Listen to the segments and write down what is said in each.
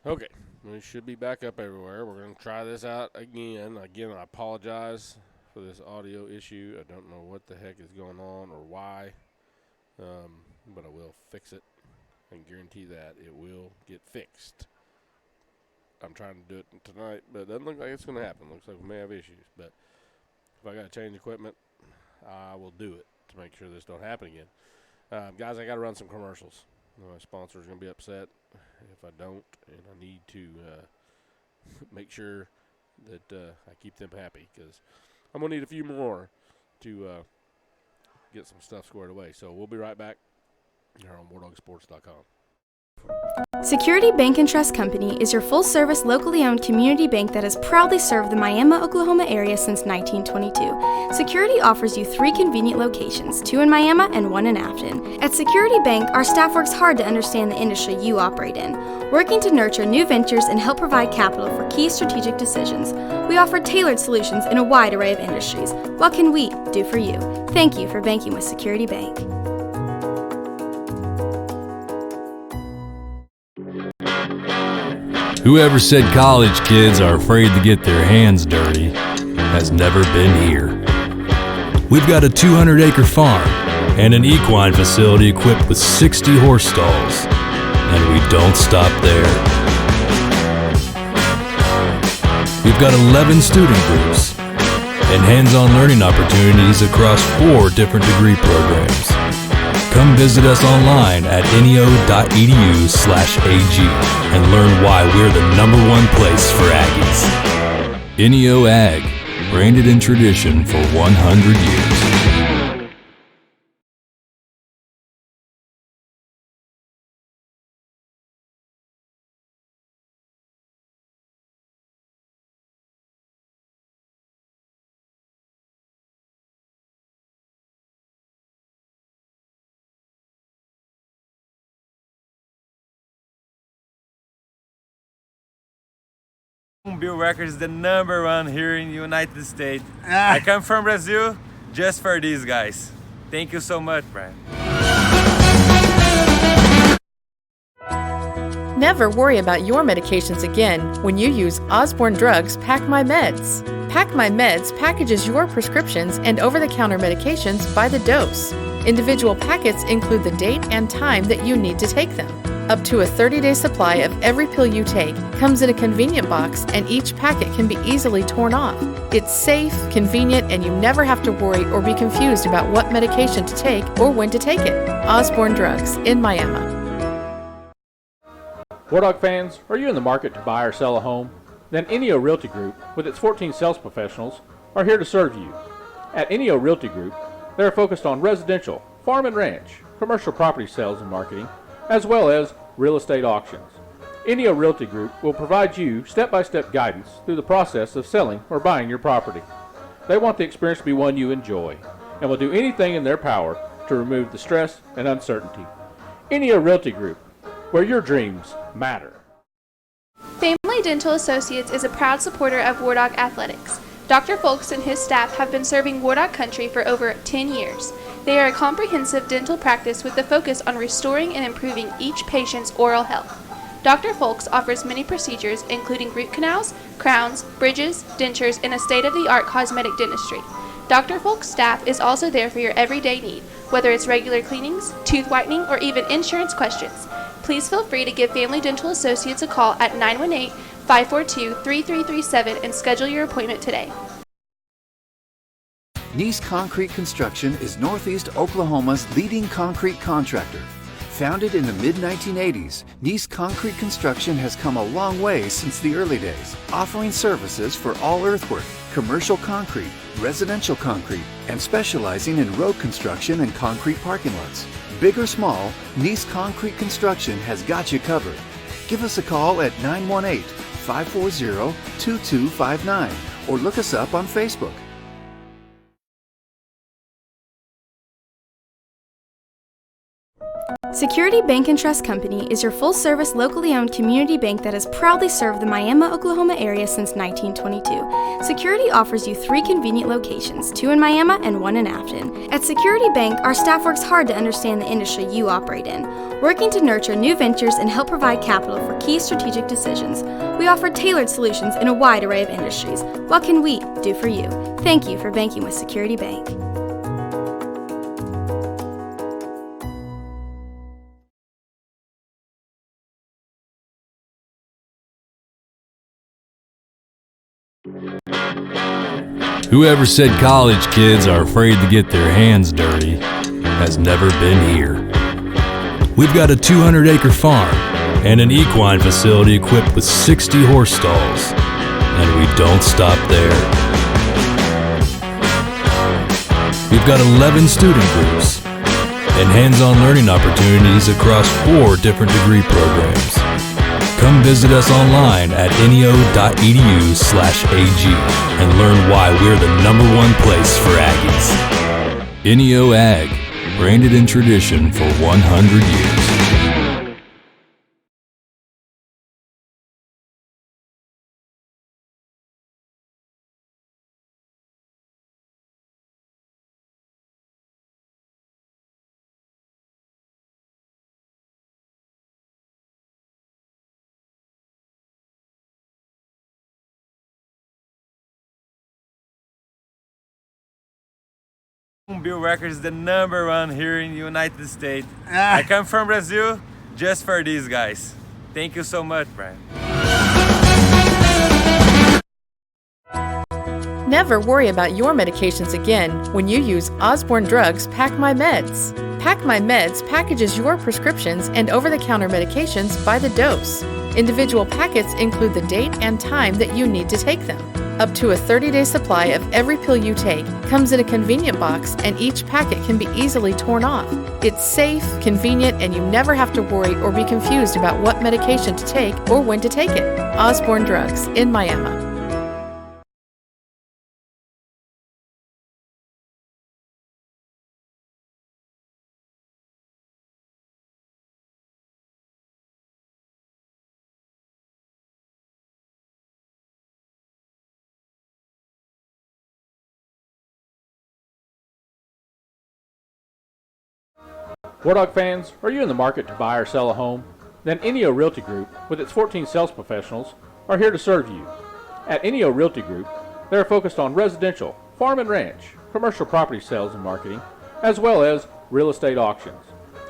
Okay, we should be back up everywhere. We're going to try this out again. Again, I apologize for this audio issue. I don't know what the heck is going on or why, but I will fix it and guarantee that it will get fixed. I'm trying to do it tonight, but it doesn't look like it's going to happen. Looks like we may have issues, but if I got to change equipment, I will do it to make sure this don't happen again. Guys, I got to run some commercials. My sponsor's going to be upset if I don't, and I need to make sure that I keep them happy because I'm going to need a few more to get some stuff squared away. So we'll be right back here on WarDogSports.com. Security Bank and Trust Company is your full-service, locally owned community bank that has proudly served the Miami, Oklahoma area since 1922. Security offers you 3 convenient locations, 2 in Miami and 1 in Afton. At Security Bank, our staff works hard to understand the industry you operate in, working to nurture new ventures and help provide capital for key strategic decisions. We offer tailored solutions in a wide array of industries. What can we do for you? Thank you for banking with Security Bank. Whoever said college kids are afraid to get their hands dirty has never been here. We've got a 200-acre farm and an equine facility equipped with 60 horse stalls, and we don't stop there. We've got 11 student groups and hands-on learning opportunities across 4 different degree programs. Come visit us online at neo.edu/ag and learn why we're the #1 place for Aggies. NEO Ag, branded in tradition for 100 years. Bill Records is the #1 here in the United States. I come from Brazil just for these guys. Thank you so much, Brian. Never worry about your medications again when you use Osborne Drugs Pack My Meds. Pack My Meds packages your prescriptions and over-the-counter medications by the dose. Individual packets include the date and time that you need to take them. Up to a 30-day supply of every pill you take comes in a convenient box, and each packet can be easily torn off. It's safe, convenient, and you never have to worry or be confused about what medication to take or when to take it. Osborne Drugs in Miami. War Dog fans, are you in the market to buy or sell a home? Then Eneo Realty Group, with its 14 sales professionals, are here to serve you. At Eneo Realty Group, they are focused on residential, farm and ranch, commercial property sales and marketing, as well as real estate auctions. Eneo Realty Group will provide you step-by-step guidance through the process of selling or buying your property. They want the experience to be one you enjoy and will do anything in their power to remove the stress and uncertainty. Eneo Realty Group, where your dreams matter. Family Dental Associates is a proud supporter of War Dog Athletics. Dr. Folks and his staff have been serving War Dog Country for over 10 years. They are a comprehensive dental practice with a focus on restoring and improving each patient's oral health. Dr. Folks offers many procedures including root canals, crowns, bridges, dentures, and a state-of-the-art cosmetic dentistry. Dr. Folks' staff is also there for your everyday need, whether it's regular cleanings, tooth whitening, or even insurance questions. Please feel free to give Family Dental Associates a call at 918-542-3337 and schedule your appointment today. Nice Concrete Construction is Northeast Oklahoma's leading concrete contractor. Founded in the mid-1980s, Nice Concrete Construction has come a long way since the early days, offering services for all earthwork, commercial concrete, residential concrete, and specializing in road construction and concrete parking lots. Big or small, Nice Concrete Construction has got you covered. Give us a call at 918-540-2259 or look us up on Facebook. Security Bank and Trust Company is your full-service, locally owned community bank that has proudly served the Miami, Oklahoma area since 1922. Security offers you 3 convenient locations, 2 in Miami and 1 in Afton. At Security Bank, our staff works hard to understand the industry you operate in, working to nurture new ventures and help provide capital for key strategic decisions. We offer tailored solutions in a wide array of industries. What can we do for you? Thank you for banking with Security Bank. Whoever said college kids are afraid to get their hands dirty has never been here. We've got a 200-acre farm and an equine facility equipped with 60 horse stalls, and we don't stop there. We've got 11 student groups and hands-on learning opportunities across 4 different degree programs. Come visit us online at neo.edu/ag and learn why we're the #1 place for Aggies. NEO Ag, branded in tradition for 100 years. Bill Records is the #1 here in the United States. I come from Brazil just for these guys. Thank you so much, Brian. Never worry about your medications again when you use Osborne Drugs Pack My Meds. Pack My Meds packages your prescriptions and over-the-counter medications by the dose. Individual packets include the date and time that you need to take them. Up to a 30-day supply of every pill you take comes in a convenient box, and each packet can be easily torn off. It's safe, convenient, and you never have to worry or be confused about what medication to take or when to take it. Osborne Drugs in Miami. War Dog fans, are you in the market to buy or sell a home? Then NEO Realty Group, with its 14 sales professionals, are here to serve you. At NEO Realty Group, they are focused on residential, farm and ranch, commercial property sales and marketing, as well as real estate auctions.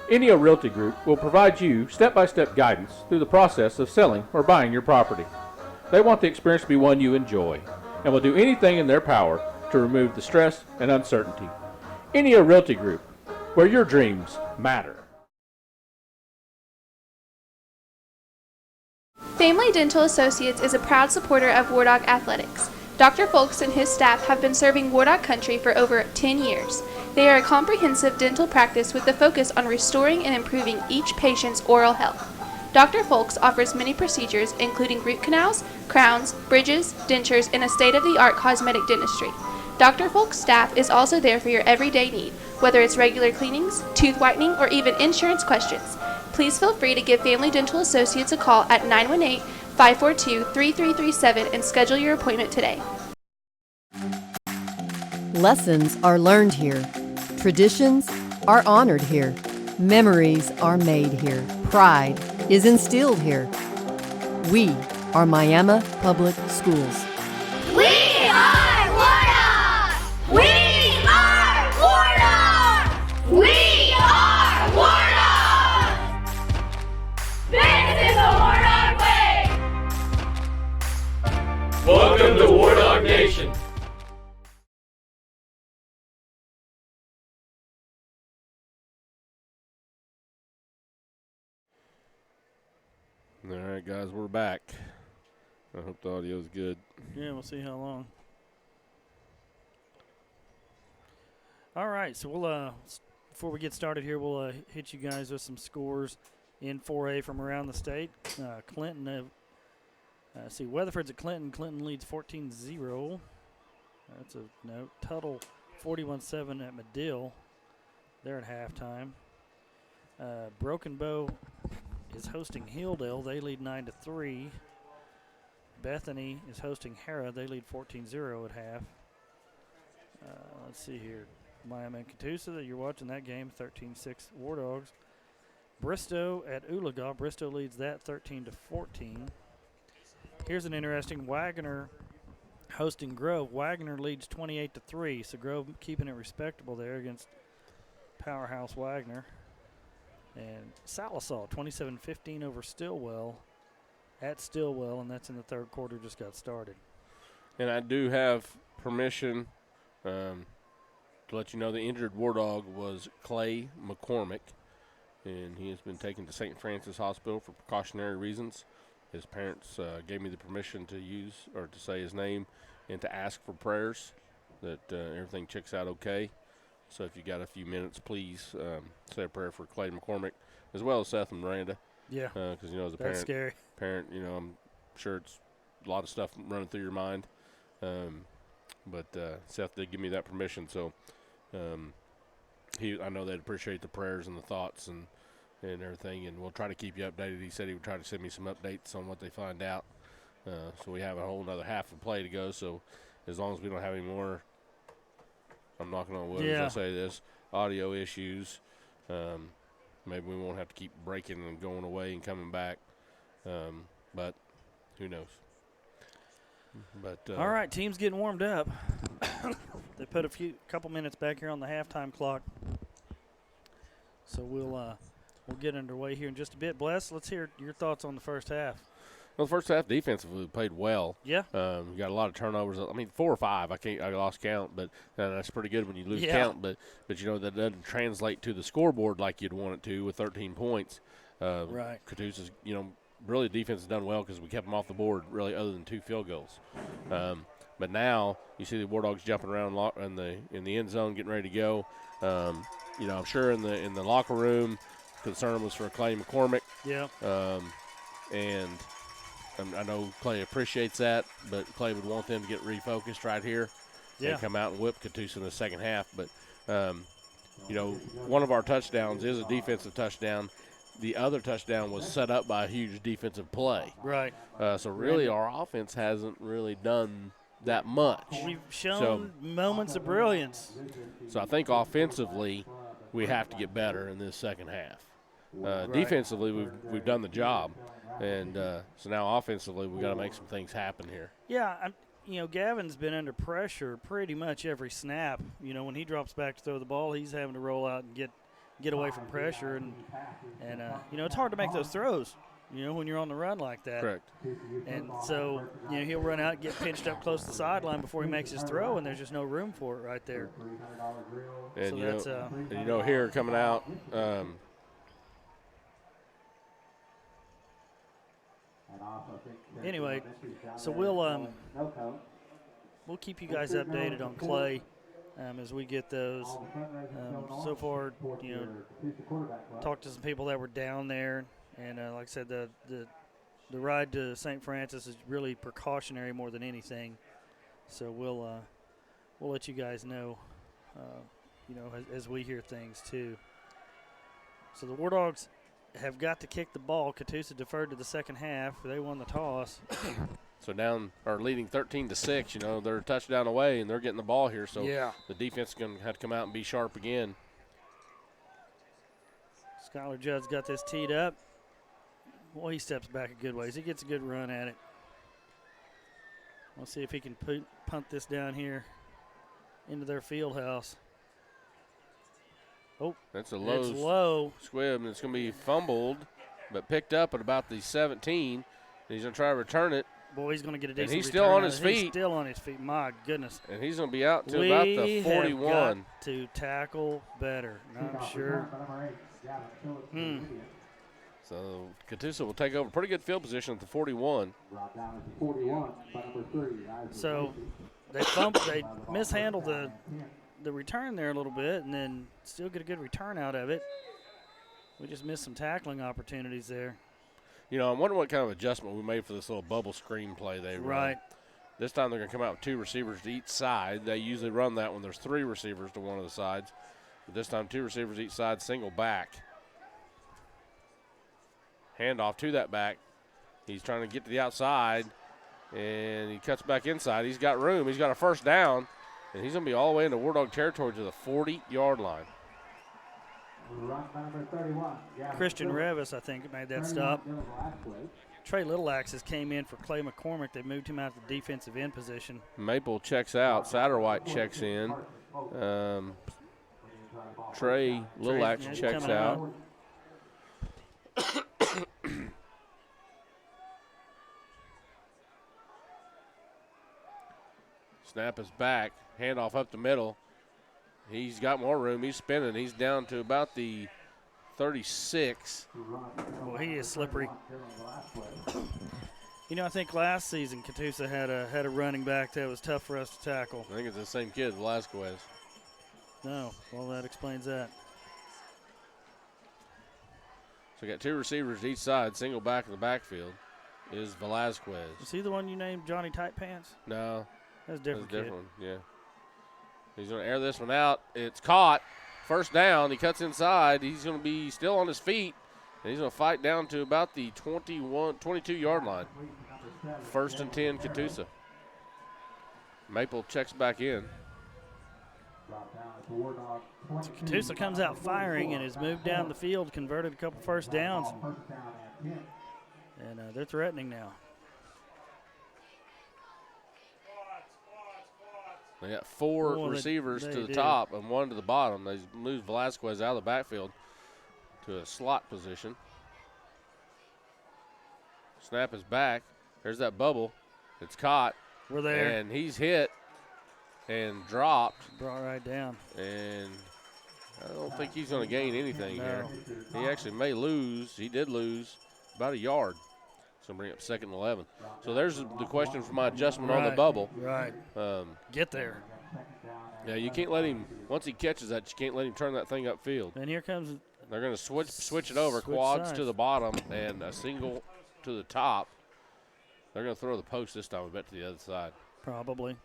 NEO Realty Group will provide you step-by-step guidance through the process of selling or buying your property. They want the experience to be one you enjoy, and will do anything in their power to remove the stress and uncertainty. NEO Realty Group, where your dreams matter. Family Dental Associates is a proud supporter of War Dog Athletics. Dr. Folks and his staff have been serving War Dog country for over 10 years. They are a comprehensive dental practice with a focus on restoring and improving each patient's oral health. Dr. Folks offers many procedures including root canals, crowns, bridges, dentures, and a state-of-the-art cosmetic dentistry. Dr. Folks' staff is also there for your everyday need, whether it's regular cleanings, tooth whitening, or even insurance questions. Please feel free to give Family Dental Associates a call at 918-542-3337 and schedule your appointment today. Lessons are learned here. Traditions are honored here. Memories are made here. Pride is instilled here. We are Miami Public Schools. We are War Dog! We are War Dog! We are War Dog! This is the War Dog way! Welcome to War Dog Nation. All right, guys, we're back. I hope the audio is good. Yeah, we'll see how long. All right, so we'll before we get started here, we'll hit you guys with some scores in 4A from around the state. Clinton, see, Weatherford's at Clinton. Clinton leads 14-0. That's a note. Tuttle 41-7 at Medill. They're at halftime. Broken Bow is hosting Hilldale. They lead 9-3. Bethany is hosting Hera. They lead 14-0 at half. Let's see here. Miami and Catoosa, that you're watching that game, 13-6 War Dogs. Bristow at Oologah. Bristow leads that 13-14. Here's an interesting Wagner hosting Grove. Wagner leads 28-3, so Grove keeping it respectable there against powerhouse Wagner. And Salisaw 27-15 over Stillwell at Stillwell, and that's in the third quarter, just got started. And I do have permission to let you know the injured War Dog was Clay McCormick, and he has been taken to St. Francis Hospital for precautionary reasons. His parents gave me the permission to use or to say his name and to ask for prayers that everything checks out okay. So if you got a few minutes, please say a prayer for Clay McCormick as well as Seth and Miranda. Yeah, because as a that's scary. Parent, I'm sure it's a lot of stuff running through your mind. But Seth did give me that permission, so I know they'd appreciate the prayers and the thoughts and everything, and we'll try to keep you updated. He said he would try to send me some updates on what they find out. So we have a whole another half of play to go, so as long as we don't have any more, I'm knocking on wood as I say this, audio issues, maybe we won't have to keep breaking and going away and coming back, but who knows. But all right, team's getting warmed up. They put a couple minutes back here on the halftime clock, so we'll get underway here in just a bit. Bless, let's hear your thoughts on the first half. Well, the first half defensively played well. Yeah. You got a lot of turnovers. I mean, 4 or 5. I lost count, but that's pretty good when you lose count. But that doesn't translate to the scoreboard like you'd want it to with 13 points. Right. Catoosa's, really the defense has done well because we kept them off the board really other than 2 field goals. But now you see the War Dogs jumping around in the end zone, getting ready to go. I'm sure in the locker room, concern was for Clay McCormick. Yeah. And I know Clay appreciates that, but Clay would want them to get refocused right here and come out and whip Catoosa in the second half. But, one of our touchdowns is a defensive touchdown. The other touchdown was set up by a huge defensive play. Right. So really our offense hasn't really done that much. We've shown moments of brilliance. So I think offensively we have to get better in this second half. Defensively we've done the job. And so now offensively we've got to make some things happen here. Yeah, Gavin's been under pressure pretty much every snap. When he drops back to throw the ball, he's having to roll out and get away from pressure. And it's hard to make those throws, when you're on the run like that. Correct. And so, he'll run out, get pinched up close to the sideline before he makes his throw, and there's just no room for it right there. And, so here coming out anyway, so we'll keep you guys updated on Clay as we get those. So far, talked to some people that were down there, and like I said, the ride to St. Francis is really precautionary more than anything. So we'll let you guys know, as we hear things too. So the War Dogs have got to kick the ball. Catoosa deferred to the second half. They won the toss. So leading 13-6. They're a touchdown away, and they're getting the ball here. So the defense is going to have to come out and be sharp again. Skylar Judd's got this teed up. Well, he steps back a good ways. He gets a good run at it. We'll see if he can punt this down here into their field house. Oh, that's a low squib, and it's going to be fumbled, but picked up at about the 17. He's going to try to return it. Boy, he's going to get a decent And he's return still on his feet. He's still on his feet. My goodness. And he's going to be out to about the 41. We have got to tackle better, I'm sure. So Catoosa will take over pretty good field position at the 41. So they mishandled the return there a little bit, and then still get a good return out of it. We just missed some tackling opportunities there. I wonder what kind of adjustment we made for this little bubble screen play they run. Right. This time they're going to come out with 2 receivers to each side. They usually run that when there's 3 receivers to one of the sides. But this time 2 receivers each side, single back. Handoff to that back. He's trying to get to the outside, and he cuts back inside. He's got room. He's got a first down, and he's going to be all the way into War Dog territory to the 40-yard line. Christian Revis, I think, made that stop. Trey Littleaxes came in for Clay McCormick. They moved him out to the defensive end position. Maple checks out. Satterwhite checks in. Trey Littleaxe checks out. Snap is back. Handoff up the middle. He's got more room. He's spinning. He's down to about the 36. Well, he is slippery. You know, I think last season Catoosa had a running back that was tough for us to tackle. I think it's the same kid, Velasquez. No, well, that explains that. So we got two receivers each side. Single back in the backfield is Velasquez. Is he the one you named Johnny Tight Pants? No. That's a different That's a kid. different one, yeah. He's going to air this one out. It's caught. First down. He cuts inside. He's going to be still on his feet. And he's going to fight down to about the 22-yard line. First and 10, Catoosa. Maple checks back in. So Catoosa comes out firing and has moved down the field, converted a couple first downs. And they're threatening now. They got four receivers to the top and one to the bottom. They moved Velasquez out of the backfield to a slot position. Snap is back. There's that bubble. It's caught. We're there. And he's hit and dropped. Brought right down. And I don't think he's going to gain anything here. No. He actually may lose. He did lose about a yard. So bring up 2nd and 11. So there's the question for my adjustment on the bubble. Right. Get there. Yeah, you can't let him, once he catches that, you can't let him turn that thing upfield. And here comes. They're going to switch it over, quads sides to the bottom and a single to the top. They're going to throw the post this time, I bet, to the other side. Probably.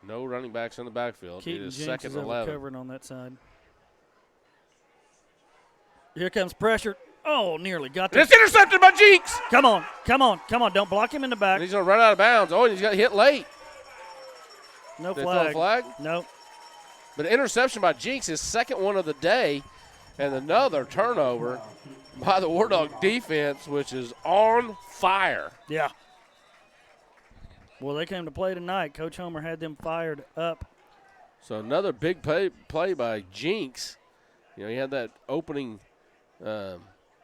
No running backs in the backfield. Keaton it is Jenks 2nd is and 11. covering on that side. Here comes pressure. Oh, nearly got this. It's intercepted by Jinx. Come on, come on, come on. Don't block him in the back. And he's going to run out of bounds. Oh, and he's got hit late. No They flag. throw a flag? Nope. But interception by Jinx, his second one of the day, and another turnover by the War Dog defense, which is on fire. Yeah. Well, they came to play tonight. Coach Homer had them fired up. So another big play by Jinx. You know, he had that opening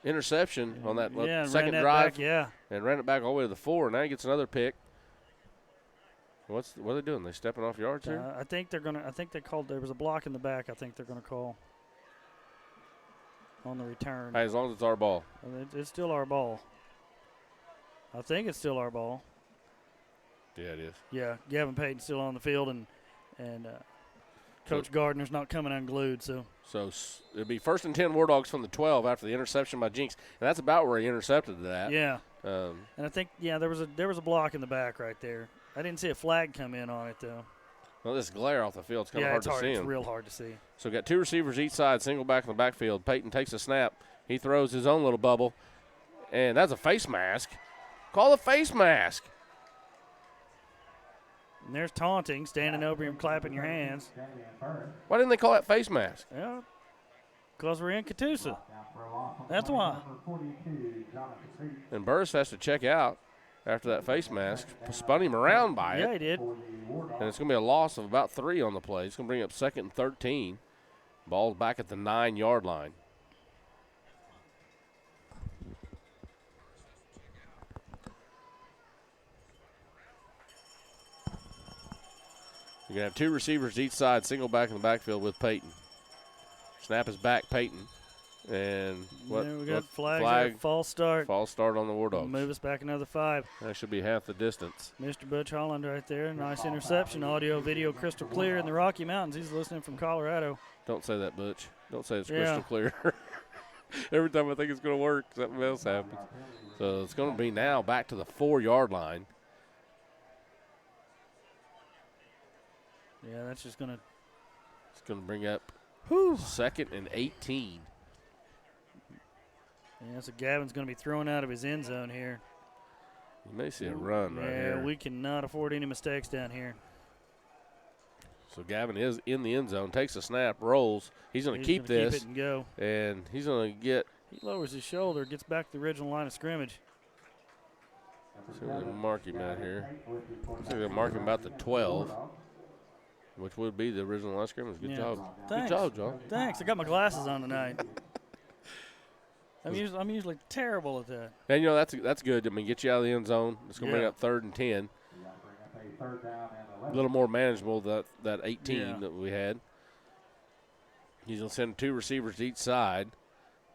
interception on that second drive. Back, and ran it back all the way to the 4. Now he gets another pick. What are they doing? They stepping off yards here? I think they're gonna. I think they called. There was a block in the back. I think they're gonna call on the return. Hey, as long as it's our ball. It's still our ball. I think it's still our ball. Yeah, it is. Yeah, Gavin Payton's still on the field, and Coach Gardner's not coming unglued. So it'll be 1st and 10 War Dogs from the 12 after the interception by Jinx, and that's about where he intercepted that. Yeah. And I think there was a block in the back right there. I didn't see a flag come in on it though. Well, this glare off the field is kind of hard to see. It's real hard to see. So got two receivers each side, single back in the backfield. Payton takes a snap. He throws his own little bubble, and that's a face mask. Call the face mask. And there's taunting, standing over him, clapping your hands. Why didn't they call that face mask? Yeah, because we're in Catoosa. That's why. And Burris has to check out after that face mask. Spun him around by it. Yeah, he did. And it's going to be a loss of about 3 on the play. It's going to bring up 2nd and 13. Ball's back at the 9-yard line. You're going to have two receivers each side, single back in the backfield with Payton. Snap is back, Payton. And we got flag, false start. False start on the War Dogs. Move us back another 5. That should be half the distance. Mr. Butch Holland right there. Nice interception. Audio, video, crystal clear in the Rocky Mountains. He's listening from Colorado. Don't say that, Butch. Don't say it's crystal clear. Every time I think it's going to work, something else happens. So it's going to be now back to the 4-yard line. Yeah, that's just going to. It's going to bring up 2nd and 18. Yeah, so Gavin's going to be thrown out of his end zone here. You may see a run right here. Yeah, we cannot afford any mistakes down here. So Gavin is in the end zone, takes a snap, rolls. He's going to keep this. Keep it and go. And he's going to get. He lowers his shoulder, gets back to the original line of scrimmage. See where they mark him at here. Looks like they mark him about the 12, which would be the original line of scrimmage. Good job. Thanks. Good job, John. Thanks. I got my glasses on tonight. I'm usually terrible at that. And, you know, that's good. I mean, get you out of the end zone. It's going to bring up 3rd and 10. A little more manageable that 18 that we had. He's going to send 2 receivers to each side.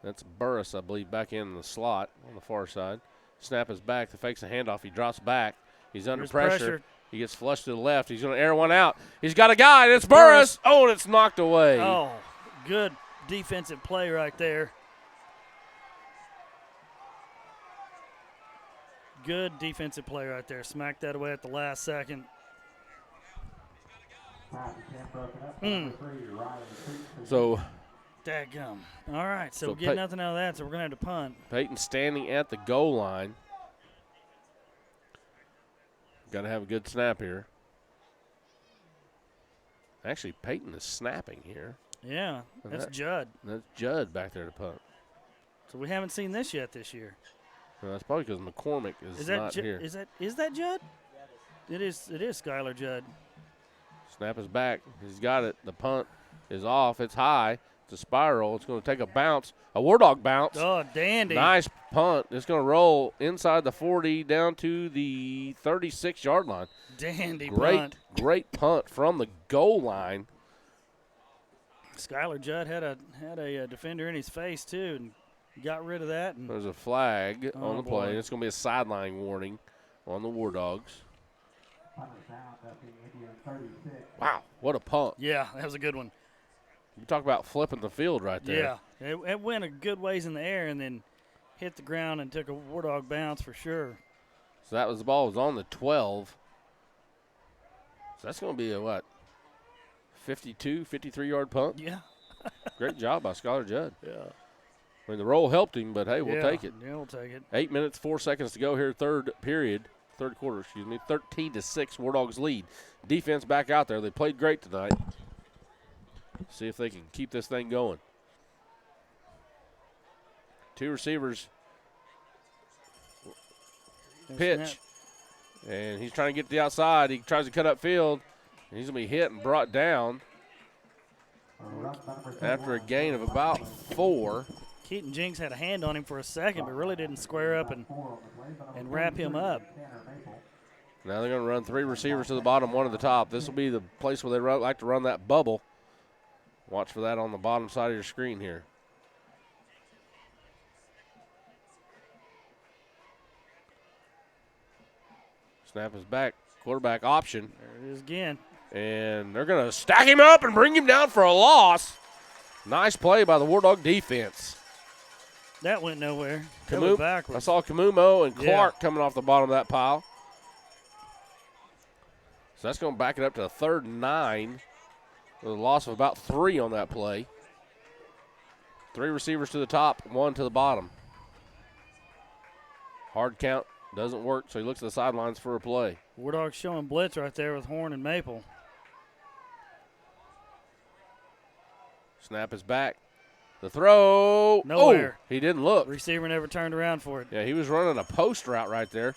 That's Burris, I believe, back in the slot on the far side. Snap is back. The fake's a handoff. He drops back. He's under pressure. He gets flushed to the left. He's going to air one out. He's got a guy. It's Burris. Oh, and it's knocked away. Oh, good defensive play right there. Good defensive play right there. Smacked that away at the last second. So, dadgum. All right, so, So we get nothing out of that, so we're going to have to punt. Peyton standing at the goal line. Got to have a good snap here. Actually, Peyton is snapping here. Yeah, that's Judd. That's Judd back there to punt. So we haven't seen this yet this year. Well, that's probably because McCormick is not here. Is that Judd? It is Skylar Judd. Snap is back. He's got it. The punt is off. It's high. It's a spiral. It's going to take a bounce, a War Dog bounce. Oh, dandy. Nice punt. It's going to roll inside the 40 down to the 36-yard line. Dandy punt. Great punt from the goal line. Skylar Judd had a defender in his face, too, and got rid of that. And there's a flag on the play. It's going to be a sideline warning on the War Dogs. Wow, what a punt. Yeah, that was a good one. You talk about flipping the field right there. Yeah, it went a good ways in the air and then hit the ground and took a War Dog bounce for sure. So that was the ball was on the 12. So that's going to be a, what, 52, 53-yard punt? Yeah. Great job by Skylar Judd. Yeah. I mean, the roll helped him, but, hey, we'll take it. Yeah, we'll take it. 8 minutes, 4 seconds to go here, third quarter, 13-6, War Dogs lead. Defense back out there. They played great tonight. See if they can keep this thing going. 2 receivers pitch, and he's trying to get to the outside. He tries to cut up field, and he's going to be hit and brought down after a gain of about 4. Keaton Jinks had a hand on him for a second, but really didn't square up and wrap him up. Now they're going to run 3 receivers to the bottom, 1 to the top. This will be the place where they like to run that bubble. Watch for that on the bottom side of your screen here. Snap is back. Quarterback option. There it is again. And they're going to stack him up and bring him down for a loss. Nice play by the War Dog defense. That went nowhere. That went backwards. I saw Kamumo and Clark coming off the bottom of that pile. So that's going to back it up to a 3rd and 9 with a loss of about 3 on that play. 3 receivers to the top, 1 to the bottom. Hard count doesn't work, so he looks at the sidelines for a play. War Dogs showing blitz right there with Horn and Maple. Snap is back. The throw. Nowhere. Oh, he didn't look. Receiver never turned around for it. Yeah, he was running a post route right there.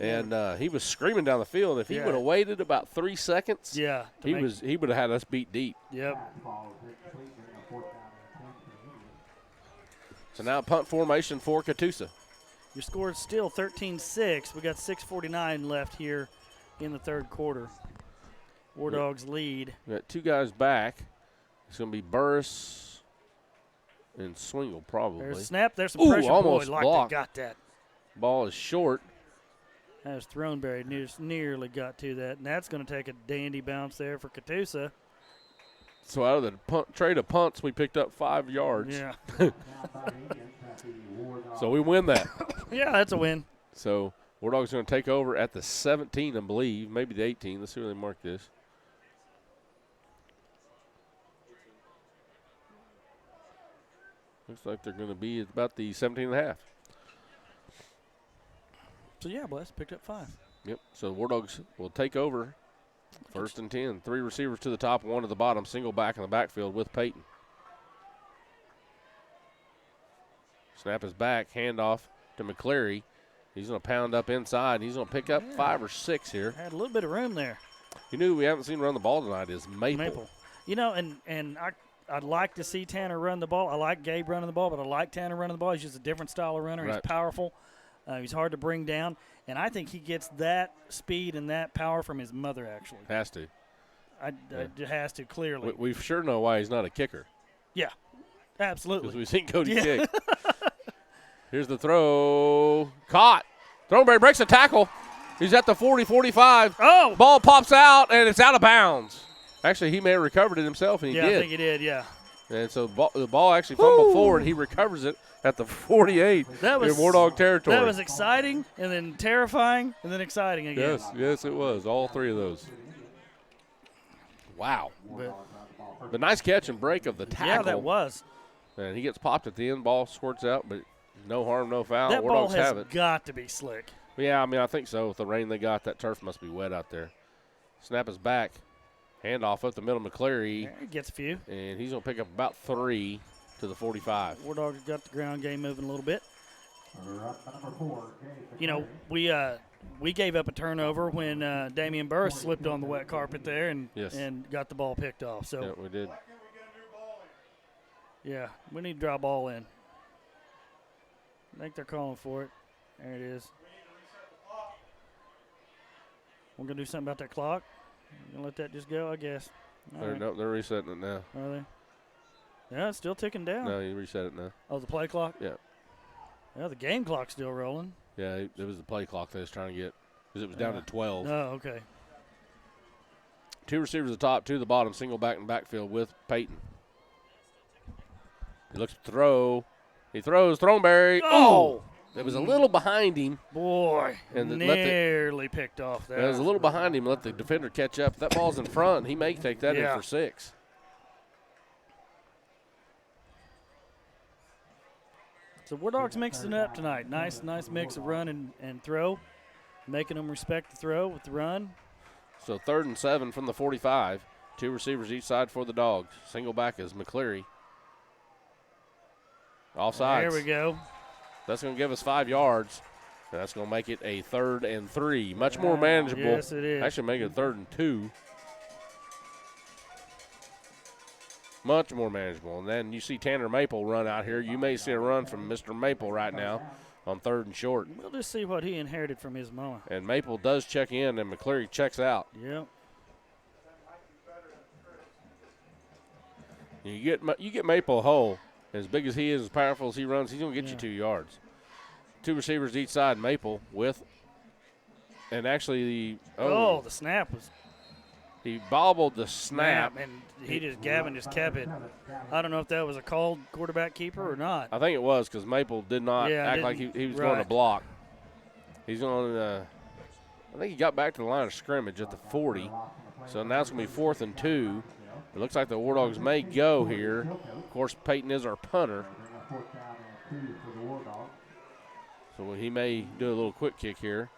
And he was screaming down the field. If he would have waited about 3 seconds, he would have had us beat deep. Yep. So now punt formation for Catoosa. Your score is still 13-6. We got 6:49 left here in the third quarter. War Dogs lead. We got 2 guys back. It's going to be Burris and Swingle probably. There's a snap. There's some pressure. Almost Boy, blocked. got that. Ball is short. That was Throneberry. Nearly got to that. And that's going to take a dandy bounce there for Catoosa. So out of the trade of punts, we picked up 5 yards. Yeah. So we win that. Yeah, that's a win. So War Dogs going to take over at the 17, I believe, maybe the 18. Let's see where they mark this. Looks like they're going to be at about the 17.5. So, yeah, Bless picked up 5. Yep. So War Dogs will take over. 1st and 10. 3 receivers to the top, 1 to the bottom. Single back in the backfield with Peyton. Snap is back. Handoff to McCleary. He's going to pound up inside. He's going to pick up 5 or 6 here. Had a little bit of room there. You knew we haven't seen run the ball tonight is Maple. You know, and I'd like to see Tanner run the ball. I like Gabe running the ball, but I like Tanner running the ball. He's just a different style of runner. Right. He's powerful. He's hard to bring down. And I think he gets that speed and that power from his mother, actually. Has to. Has to, clearly. We sure know why he's not a kicker. Yeah, absolutely. Because we've seen Cody kick. Here's the throw. Caught. Thornberry breaks a tackle. He's at the 40-45. Oh! Ball pops out, and it's out of bounds. Actually, he may have recovered it himself, and he did. I think he did, yeah. And so the ball actually fumbled forward. He recovers it at the 48 in War Dog territory. That was exciting, and then terrifying, and then exciting again. Yes, it was. All 3 of those. Wow. But nice catch and break of the tackle. Yeah, that was. And he gets popped at the end. Ball squirts out, but no harm, no foul. That War ball Dogs have has it. got to be slick. Yeah, I mean, I think so. With the rain they got, that turf must be wet out there. Snap is back. Handoff up the middle, McCleary. Yeah, he gets a few. And he's going to pick up about 3 to the 45. War Dogs got the ground game moving a little bit. You know, we gave up a turnover when Damian Burris slipped on the wet carpet there and got the ball picked off. So yeah, we did. Yeah, we need to draw a ball in. I think they're calling for it. There it is. We're going to do something about that clock. Going to let that just go, I guess. Nope, they're resetting it now. Are they? Yeah, it's still ticking down. No, you reset it now. Oh, the play clock? Yeah. Yeah, the game clock's still rolling. Yeah, it was the play clock they was trying to get because it was down to 12. Oh, okay. 2 receivers at the top, 2 at the bottom, single back in the backfield with Peyton. He looks to throw. He throws. Thornberry. Oh! It was a little behind him. Boy, and nearly picked off there. It was a little behind him. Let the defender catch up. If that ball's in front, he may take that in for 6. So War Dogs mixing it up tonight. Nice mix of run and throw, making them respect the throw with the run. So 3rd and 7 from the 45. 2 receivers each side for the Dogs. Single back is McCleary. Offsides. There we go. That's going to give us 5 yards. And that's going to make it a 3rd and 3. Much more manageable. Yes, it is. Actually make it a 3rd and 2. Much more manageable. And then you see Tanner Maple run out here. You may see a run from Mr. Maple right now on 3rd and short. We'll just see what he inherited from his mama. And Maple does check in, and McCleary checks out. Yep. You get Maple whole. As big as he is, as powerful as he runs, he's going to get you 2 yards. 2 receivers each side, Maple with, and actually the snap was. He bobbled the snap. And Gavin just kept it. I don't know if that was a called quarterback keeper or not. I think it was because Maple did not act like he was going to block. He's going to, I think he got back to the line of scrimmage at the 40. So now it's going to be 4th and 2. It looks like the War Dogs may go here. Of course, Peyton is our punter. So he may do a little quick kick here.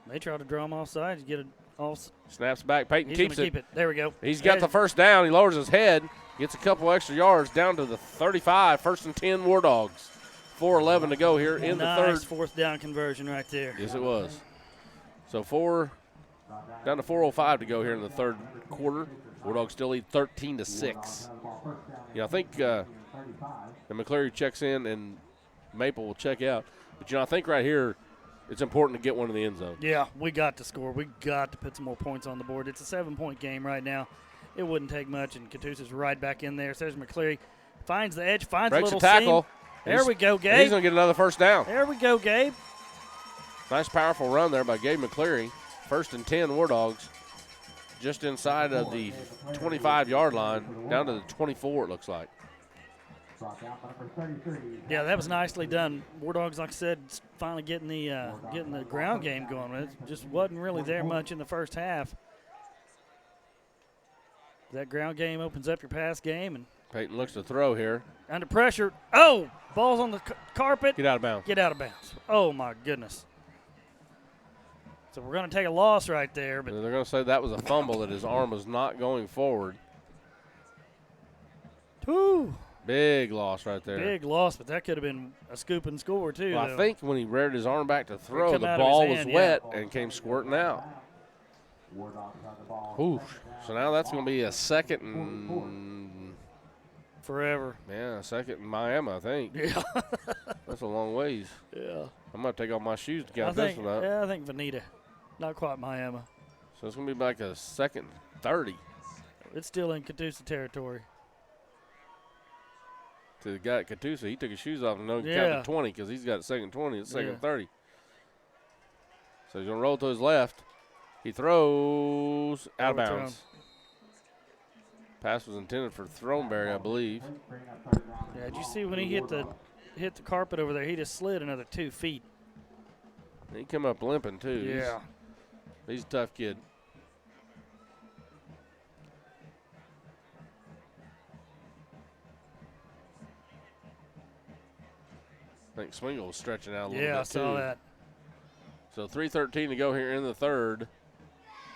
They try to draw him off sides, get it off. Snaps back. Peyton keeps it. Keep it. There we go. He's got the first down. He lowers his head, gets a couple extra yards down to the 35. 1st and 10 War Dogs. 4:11 to go here in the 3rd. Nice 4th down conversion right there. Yes, it was. So down to 4:05 to go here in the 3rd quarter. War Dogs still lead 13-6. I think and McCleary checks in and Maple will check out. But, I think right here it's important to get one in the end zone. Yeah, we got to score. We got to put some more points on the board. It's a 7-point game right now. It wouldn't take much, and Catoosa's right back in there. So there's McCleary. Finds the edge, finds breaks a little tackle. Seam. There we go, Gabe. He's going to get another first down. There we go, Gabe. Nice, powerful run there by Gabe McCleary. 1st and 10 War Dogs. Just inside of the 25-yard line, down to the 24 it looks like. Yeah, that was nicely done. War Dogs, like I said, finally getting the ground game going. It just wasn't really there much in the first half. That ground game opens up your pass game. And Peyton looks to throw here. under pressure. Oh, ball's on the carpet. Get out of bounds. Get out of bounds. Oh, my goodness. So we're going to take a loss right there. But They're going to say that was a fumble, that his arm was not going forward. Whew. Big loss right there. Big loss, but that could have been a scoop and score, too. Well, I think when he reared his arm back to throw, come the out of his ball was hand, wet yeah. and came squirting out. Ooh. So now that's going to be a second and forever. yeah, a second in Miami, I think. Yeah. That's a long ways. Yeah. I'm going to take off my shoes to I count think, this one up. yeah, I think Veneta. Not quite Miami. So it's going to be like a second 30. It's still in Catoosa territory. To the guy at Catoosa, he took his shoes off and no Yeah. counted 20 because he's got a second 20. It's second Yeah. 30. So he's going to roll to his left. He throws out of Overthrown. bounds. Pass was intended for Throneberry, I believe. Yeah, did you see when he hit the carpet over there? He just slid another 2 feet. He come up limping, too. Yeah. He's a tough kid. I think Swingle was stretching out a little bit, Yeah, I saw too. that. So 3:13 to go here in the third.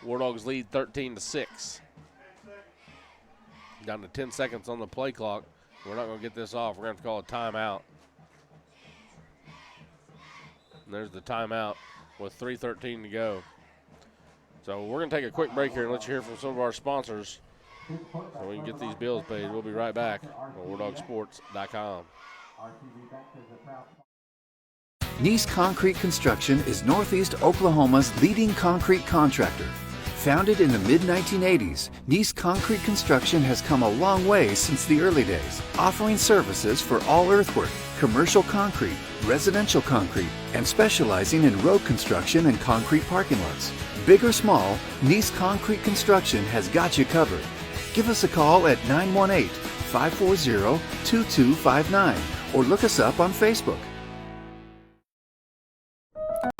War Dogs lead 13-6. Down to 10 seconds on the play clock. We're not going to get this off. We're going to have to call a timeout. And there's the timeout with 3:13 to go. So we're going to take a quick break here and let you hear from some of our sponsors so we can get these bills paid. We'll be right back on WarDogSports.com. Nice Concrete Construction is Northeast Oklahoma's leading concrete contractor. Founded in the mid-1980s, Nice Concrete Construction has come a long way since the early days, offering services for all earthwork, commercial concrete, residential concrete, and specializing in road construction and concrete parking lots. Big or small, Nice Concrete Construction has got you covered. Give us a call at 918-540-2259 or look us up on Facebook.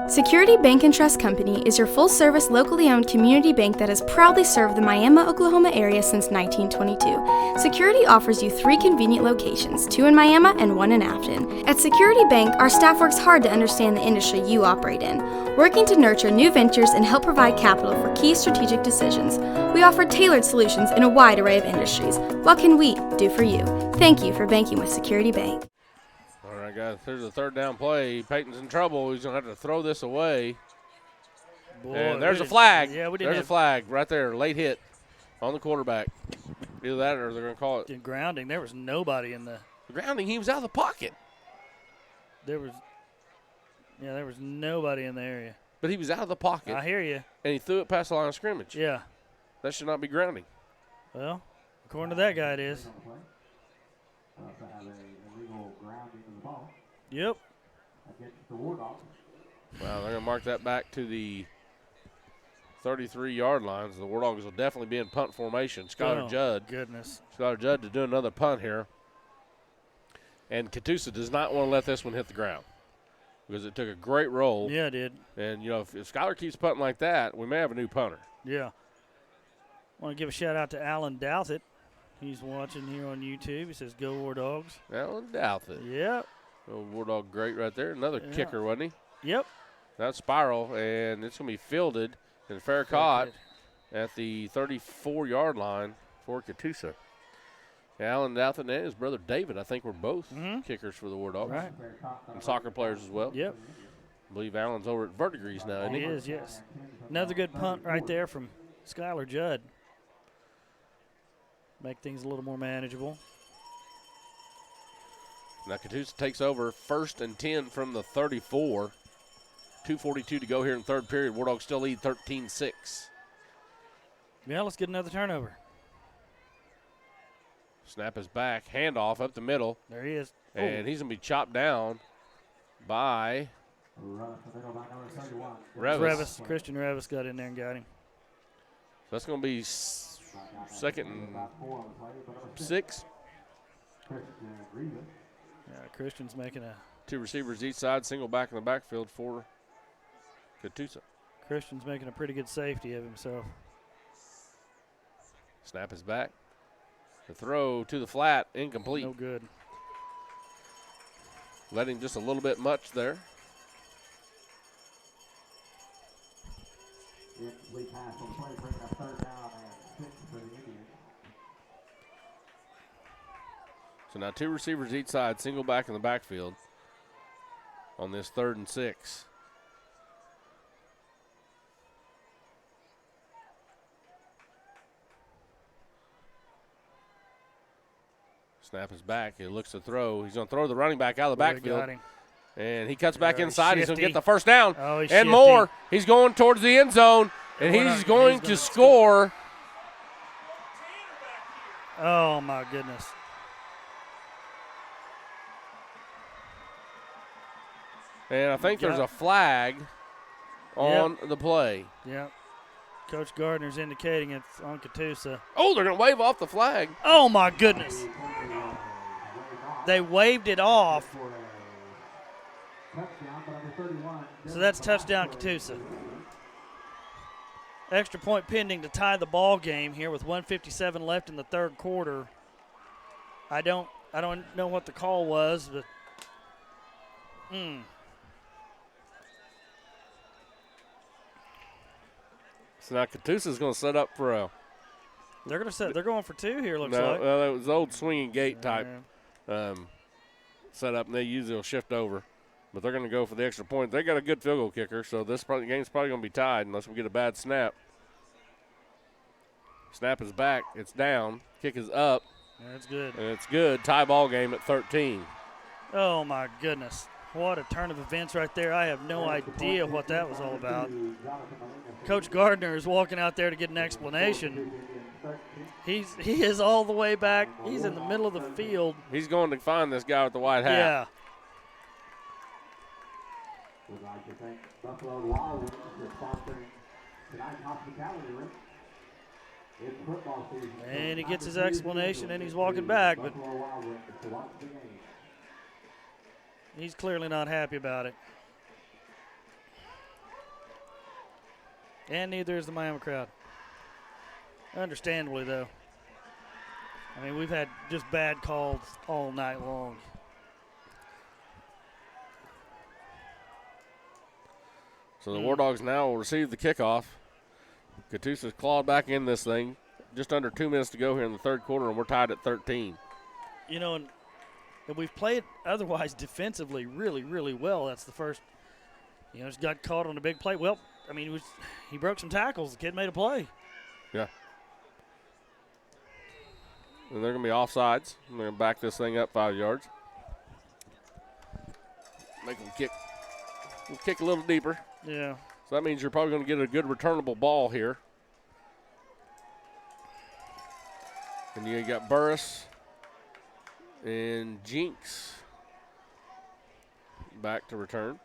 Security Bank and Trust Company is your full-service, locally owned community bank that has proudly served the Miami, Oklahoma area since 1922. Security offers you 3 convenient locations, 2 in Miami and 1 in Afton. At Security Bank, our staff works hard to understand the industry you operate in, working to nurture new ventures and help provide capital for key strategic decisions. We offer tailored solutions in a wide array of industries. What can we do for you? Thank you for banking with Security Bank. All right, guys, here's the third down play. Peyton's in trouble. He's going to have to throw this away. Boy, And there's we a flag. Yeah, we didn't There's a flag right there. Late hit on the quarterback. Either that or they're going to call it. in grounding. There was nobody in the. Grounding, he was out of the pocket. There was nobody in the area. But he was out of the pocket. I hear you. And he threw it past the line of scrimmage. Yeah. That should not be grounding. Well, according to that guy, it is. Yep. Wow, they're going to mark that back to the 33-yard lines. The War Dogs will definitely be in punt formation. Skylar Oh, Judd. Goodness. Skylar Judd to do another punt here. And Catoosa does not want to let this one hit the ground because it took a great roll. Yeah, it did. And, if Skylar keeps punting like that, we may have a new punter. Yeah. I want to give a shout out to Alan Douthit. He's watching here on YouTube. He says, "Go War Dogs." Alan Douthit. Yep. Oh, War Dog great right there. Another Yeah. kicker, wasn't he? Yep. That's spiral, and it's going to be fielded and fair caught at the 34-yard line for Catoosa. Alan Douthit and his brother David, I think, were both kickers for the War Dogs. Right. And soccer players as well. Yep. I believe Alan's over at Verdigrease now, isn't he? He is, yes. Another good punt right there from Skylar Judd. Make things a little more manageable. Now Catoosa takes over 1st and 10 from the 34. 2:42 to go here in third period. War Dogs still lead 13-6. Yeah, let's get another turnover. Snap is back. Handoff up the middle. There he is. And he's going to be chopped down by Revis. Christian Revis got in there and got him. So that's going to be second and 6. Yeah, Christian's making a 2 receivers each side, single back in the backfield for Catoosa. Christian's making a pretty good safety of himself. Snap is back. The throw to the flat, incomplete. No good. Letting just a little bit much there. So now 2 receivers each side, single back in the backfield on this 3rd and 6. Snap is back. He looks to throw. He's going to throw the running back out of the backfield. And he cuts back inside. He's going to get the first down and shifty. more. He's going towards the end zone, and he's going to score. Oh, my goodness. And I think there's a flag on the play. Yep. Coach Gardner's indicating it's on Catoosa. Oh, they're going to wave off the flag. Oh, my goodness. They waved it off. So that's touchdown Catoosa. Extra point pending to tie the ball game here with 1:57 left in the 3rd quarter. I don't know what the call was, but So now Catoosa's going to set up for a. They're going for 2 here. Looks no, like. Well, it was the old swinging gate type setup, and they usually will shift over. But they're going to go for the extra point. They got a good field goal kicker, so this game's probably going to be tied unless we get a bad snap. Snap is back. It's down. Kick is up. That's good. And it's good. Tie ball game at 13. Oh, my goodness. What a turn of events right there. I have no idea what that was all about. Coach Gardner is walking out there to get an explanation. He is all the way back. He's in the middle of the field. He's going to find this guy with the white hat. Yeah. We'd like to thank Buffalo Wild Wings for sponsoring tonight's hospitality room. It's football season. And he gets his explanation and he's walking back, but he's clearly not happy about it. And neither is the Miami crowd. Understandably, though. I mean, we've had just bad calls all night long. So the War Dogs now will receive the kickoff. Catoosa's clawed back in this thing. Just under 2 minutes to go here in the 3rd quarter, and we're tied at 13. You know, and we've played otherwise defensively really, really well. That's the first, just got caught on a big play. Well, I mean, he broke some tackles. The kid made a play. Yeah. And they're going to be offsides. They're going to back this thing up 5 yards. Make them kick. We'll kick a little deeper. Yeah. So that means you're probably going to get a good returnable ball here. And you got Burris and Jinx back to return.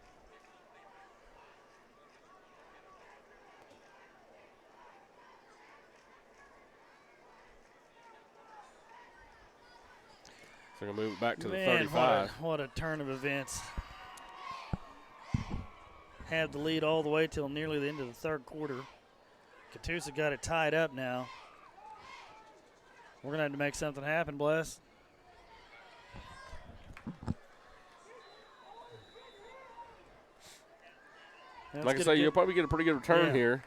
So we're going to move it back to the 35. What a turn of events. Have the lead all the way till nearly the end of the 3rd quarter. Catoosa got it tied up now. We're going to have to make something happen, Bless. Like I say, you'll probably get a pretty good return here.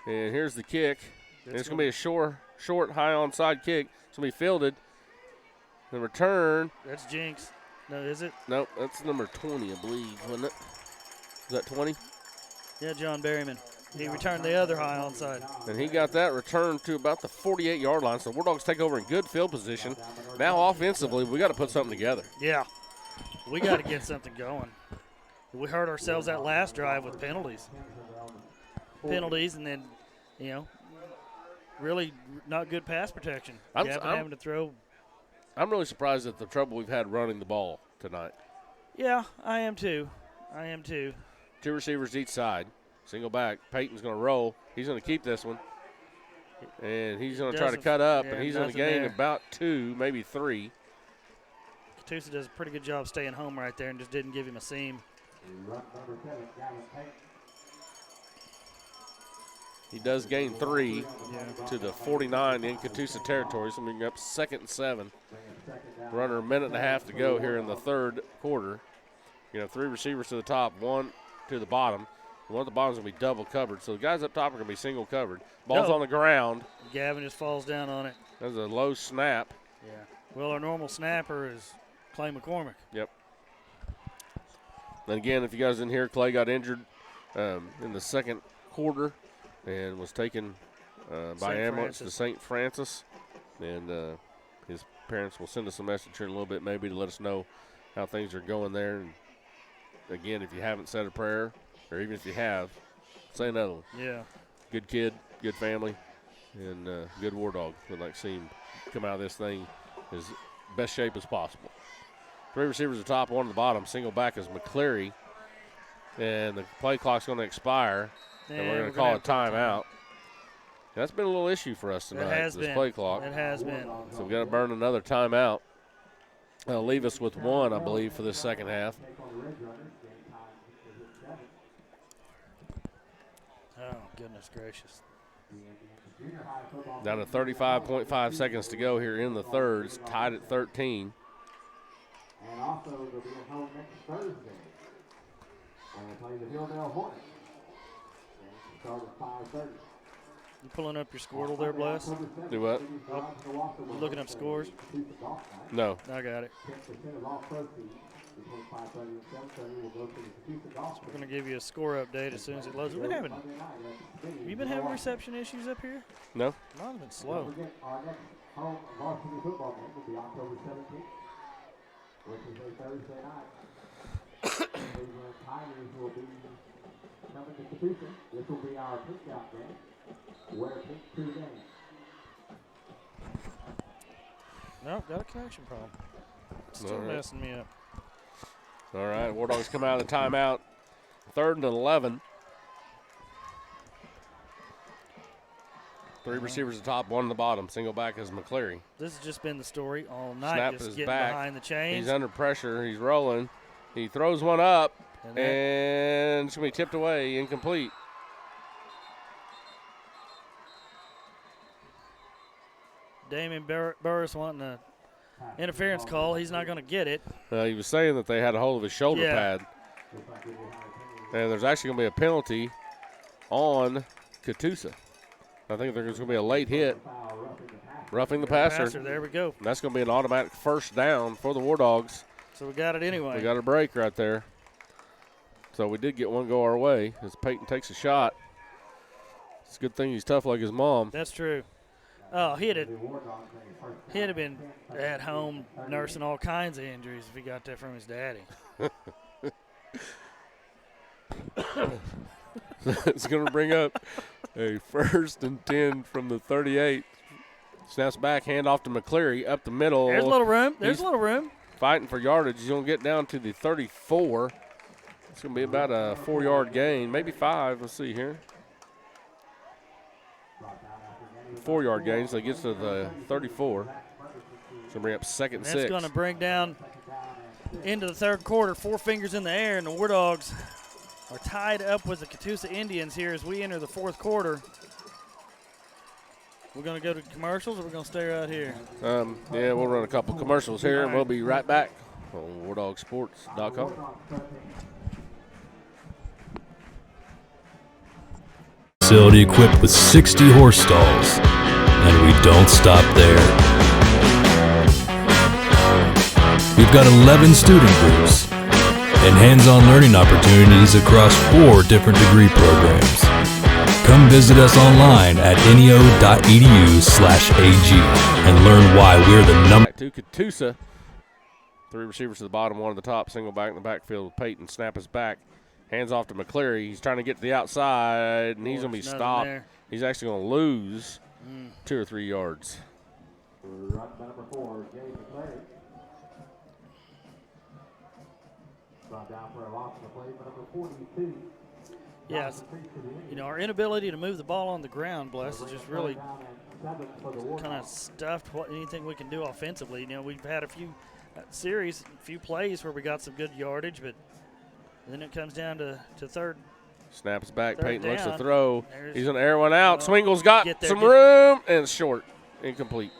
And here's the kick. And it's going to be a short, high onside kick. It's going to be fielded. The return. That's Jinx. No, is it? Nope, that's number 20, I believe, wasn't it? Is that 20? Yeah, John Berryman. He returned the other high onside. And he got that returned to about the 48-yard line. So War Dogs take over in good field position. Now offensively, we got to put something together. Yeah. We got to get something going. We hurt ourselves that last drive with penalties. Penalties and then, really not good pass protection. Having to throw. I'm really surprised at the trouble we've had running the ball tonight. Yeah, I am too. 2 receivers each side. Single back. Peyton's going to roll. He's going to keep this one. And he's going to try to cut up, and he's going to gain about 2, maybe 3. Catoosa does a pretty good job staying home right there and just didn't give him a seam. He does gain 3 to the 49 in Catoosa territory, so we're up 2nd and 7. We're under a minute and a half to go here in the third quarter. You have 3 receivers to the top, 1 to the bottom. One at the bottom is going to be double covered, so the guys up top are going to be single covered. Ball's on the ground. Gavin just falls down on it. That's a low snap. Yeah. Well, our normal snapper is Clay McCormick. Yep. And again, if you guys didn't hear, Clay got injured in the second quarter and was taken by ambulance to St. Francis. And his parents will send us a message here in a little bit maybe to let us know how things are going there. And again, if you haven't said a prayer, or even if you have, say another one. Yeah. Good kid, good family, and good war dog. We'd like to see him come out of this thing as best shape as possible. 3 receivers at the top, 1 at the bottom. Single back is McCleary. And the play clock's going to expire, and we're going to call a timeout. That's been a little issue for us tonight, this play clock. It has been. So we've got to burn another timeout. That'll leave us with 1, I believe, for this second half. Oh, goodness gracious. Down to 35.5 seconds to go here in the third. It's tied at 13. And also, they'll be at home next Thursday. And they play the Hilldale Hornets. And start at 5:30. You pulling up your Squirtle there, Bless? Do what? Oh, you looking up scores? No. I got it. 10% of all proceeds between 5:30 and 7:30 will go to the Catoosa Golf. We're going to give you a score update as soon as it loads. Have you been having reception issues up here? No. Mine have been slow. Our next home varsity football game will be October 17th, which is a Thursday night. Cleveland Tigers will be coming to Catoosa. This will be our pick-out game. Wear pink 2 games. No, got a connection problem. Still messing me up. All right, War Dogs come out of the timeout. 3rd and 11. 3 receivers at the top, 1 at the bottom. Single back is McCleary. This has just been the story all night. Snap just is getting back. behind the chains. He's under pressure. He's rolling. He throws one up, and it's going to be tipped away, incomplete. Damian Burris wanting an interference call. He's not going to get it. He was saying that they had a hold of his shoulder pad. And there's actually going to be a penalty on Catoosa. I think there's going to be a late hit. Roughing the passer. There we go. And that's going to be an automatic first down for the War Dogs. So we got it anyway. We got a break right there. So we did get one go our way as Peyton takes a shot. It's a good thing he's tough like his mom. That's true. Oh, he'd have been at home nursing all kinds of injuries if he got that from his daddy. It's going to bring up a 1st and 10 from the 38. Snaps back, hand off to McCleary up the middle. There's a little room. There's a little room. Fighting for yardage. He's going to get down to the 34. It's going to be about a 4-yard gain, maybe 5. Let's see here. 4-yard gain, so he gets to the 34. So bring up 2nd and 6. That's going to bring down into the third quarter. 4 fingers in the air, and the War Dogs are tied up with the Catoosa Indians here as we enter the fourth quarter. We're going to go to commercials, or we're going to stay right here? Yeah, we'll run a couple commercials here, and we'll be right back on WarDogSports.com. Facility equipped with 60 horse stalls, and we don't stop there. We've got 11 student groups and hands-on learning opportunities across 4 different degree programs. Come visit us online at neo.edu/ag and learn why we're the number. Back to Catoosa. 3 receivers to the bottom, 1 at the top. Single back in the backfield with Peyton. Snap is back. Hands off to McCleary. He's trying to get to the outside, and he's going to be stopped. He's actually going to lose 2 or 3 yards. Run number 4, Jay McCleary. Brought down for a loss of the play, number 42. Yes. You know, our inability to move the ball on the ground, Bless, is just really kind of stuffed anything we can do offensively. You know, we've had a few plays where we got some good yardage, but then it comes down to third Snaps back. Third Peyton looks to down. throw. There's- He's going to air one out. Oh, Swingle's got get there, some get- room and short. Incomplete.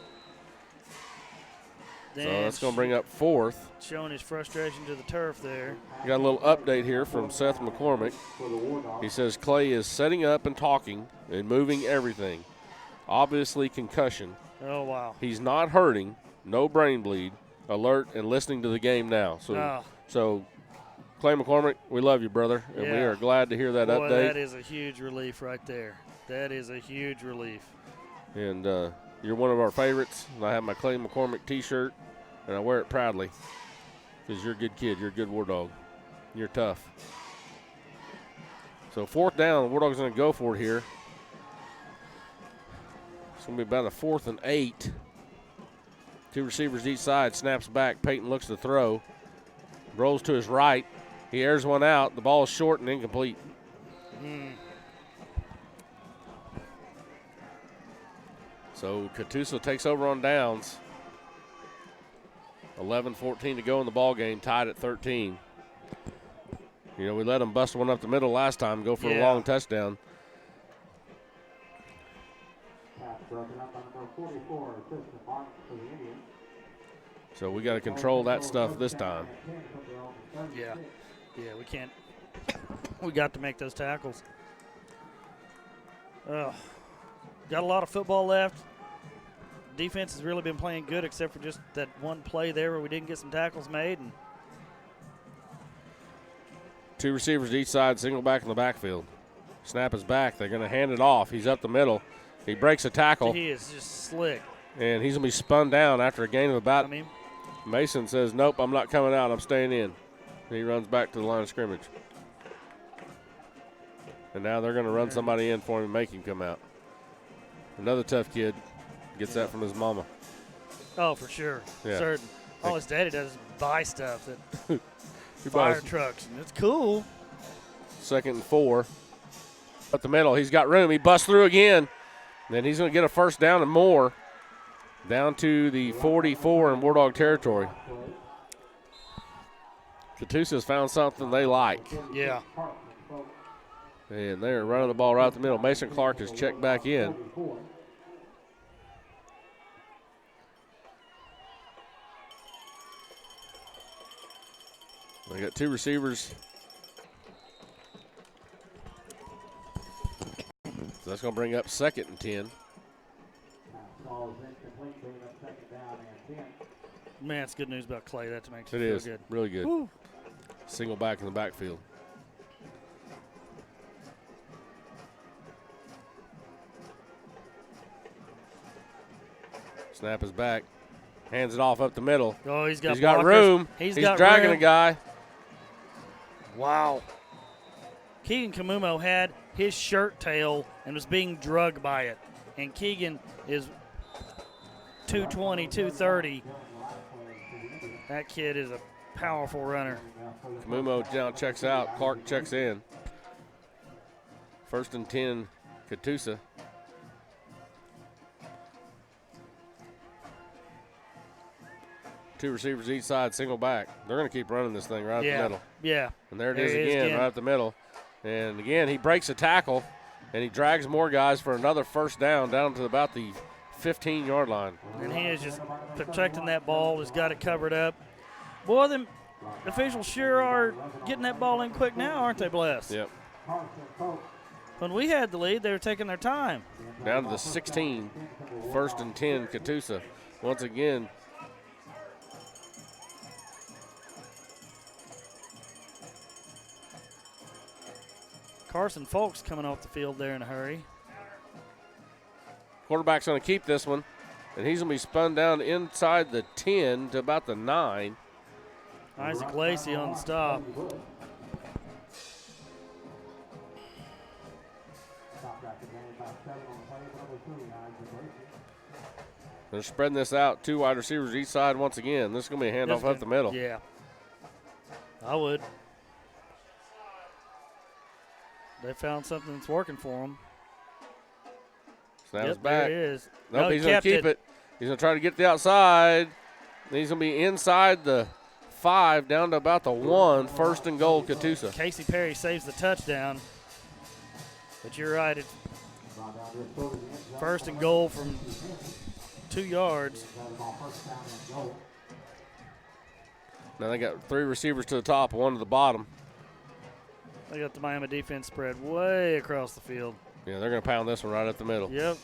So Dan that's going to bring up fourth. showing his frustration to the turf there. Got a little update here from Seth McCormick. He says Clay is setting up and talking and moving everything. Obviously concussion. Oh, wow. He's not hurting. No brain bleed. Alert and listening to the game now. So Clay McCormick, we love you, brother, and we Yeah. are glad to hear that Boy, update. that is a huge relief right there. That is a huge relief. And you're one of our favorites. And I have my Clay McCormick T-shirt, and I wear it proudly because you're a good kid. You're a good War Dog. You're tough. So fourth down, the War Dog's going to go for it here. It's going to be about a 4th and 8. 2 receivers each side. Snaps back. Peyton looks to throw. Rolls to his right. He airs one out. The ball is short and incomplete. So Catoosa takes over on downs. 11-14 to go in the ball game, tied at 13. You know, we let them bust one up the middle last time, go for a long touchdown. So we got to control that stuff this time. Yeah, we can't. We got to make those tackles. Got a lot of football left. Defense has really been playing good except for just that one play there where we didn't get some tackles made. And 2 receivers each side, single back in the backfield. Snap is back. They're going to hand it off. He's up the middle. He breaks a tackle. he is just slick. And he's going to be spun down after a gain of about. Mason says, nope, I'm not coming out. I'm staying in. And he runs back to the line of scrimmage. And now they're going to run somebody in for him and make him come out. Another tough kid. Gets that from his mama. Oh, for sure. Yeah. Certain. All his daddy does is buy stuff that He fire buys- trucks, and it's cool. 2nd and 4. Up the middle. He's got room. He busts through again. Then he's going to get a first down and more. Down to the 44 in War Dog territory. Catoosa's found something they like. Yeah. And they're running the ball right up the middle. Mason Clark is checked back in. They got 2 receivers. So that's going to bring up 2nd and 10. Man, it's good news about Clay. That makes It you feel is good. really good. Woo. Single back in the backfield. Snap is back. Hands it off up the middle. Oh, he's got got blockers. room. He's He's got dragging room. a guy. Wow. Keegan Kamumo had his shirt tail and was being drugged by it. And Keegan is 220, 230. That kid is a powerful runner. Kamumo now checks out. Clark checks in. 1st and 10, Catoosa. Two receivers each side, single back. They're going to keep running this thing right up the middle. Yeah. And there it There is he is again, again. right up the middle. And again, he breaks a tackle, and he drags more guys for another first down to about the 15-yard line. And he is just protecting that ball, has got it covered up. Boy, the officials sure are getting that ball in quick now, aren't they, Bless? Yep. When we had the lead, they were taking their time. Down to the 16, 1st and 10, Catoosa. Once again, Carson Folks coming off the field there in a hurry. quarterback's going to keep this one, and he's going to be spun down inside the 10 to about the 9. Isaac Lacey on the stop. They're spreading this out. 2 wide receivers each side once again. This is going to be a handoff up the middle. Yeah. I would. They found something that's working for them. Snaps Yep, back. there it is. Nope, No, he's going to kept keep it. He's going to try to get the outside. He's going to be inside the 5 down to about the 1. 1st and goal, Catoosa. Casey Perry saves the touchdown. But you're right. It's first and goal from 2 yards. Now they got 3 receivers to the top, 1 to the bottom. They got the Miami defense spread way across the field. Yeah, they're going to pound this one right up the middle. Yep.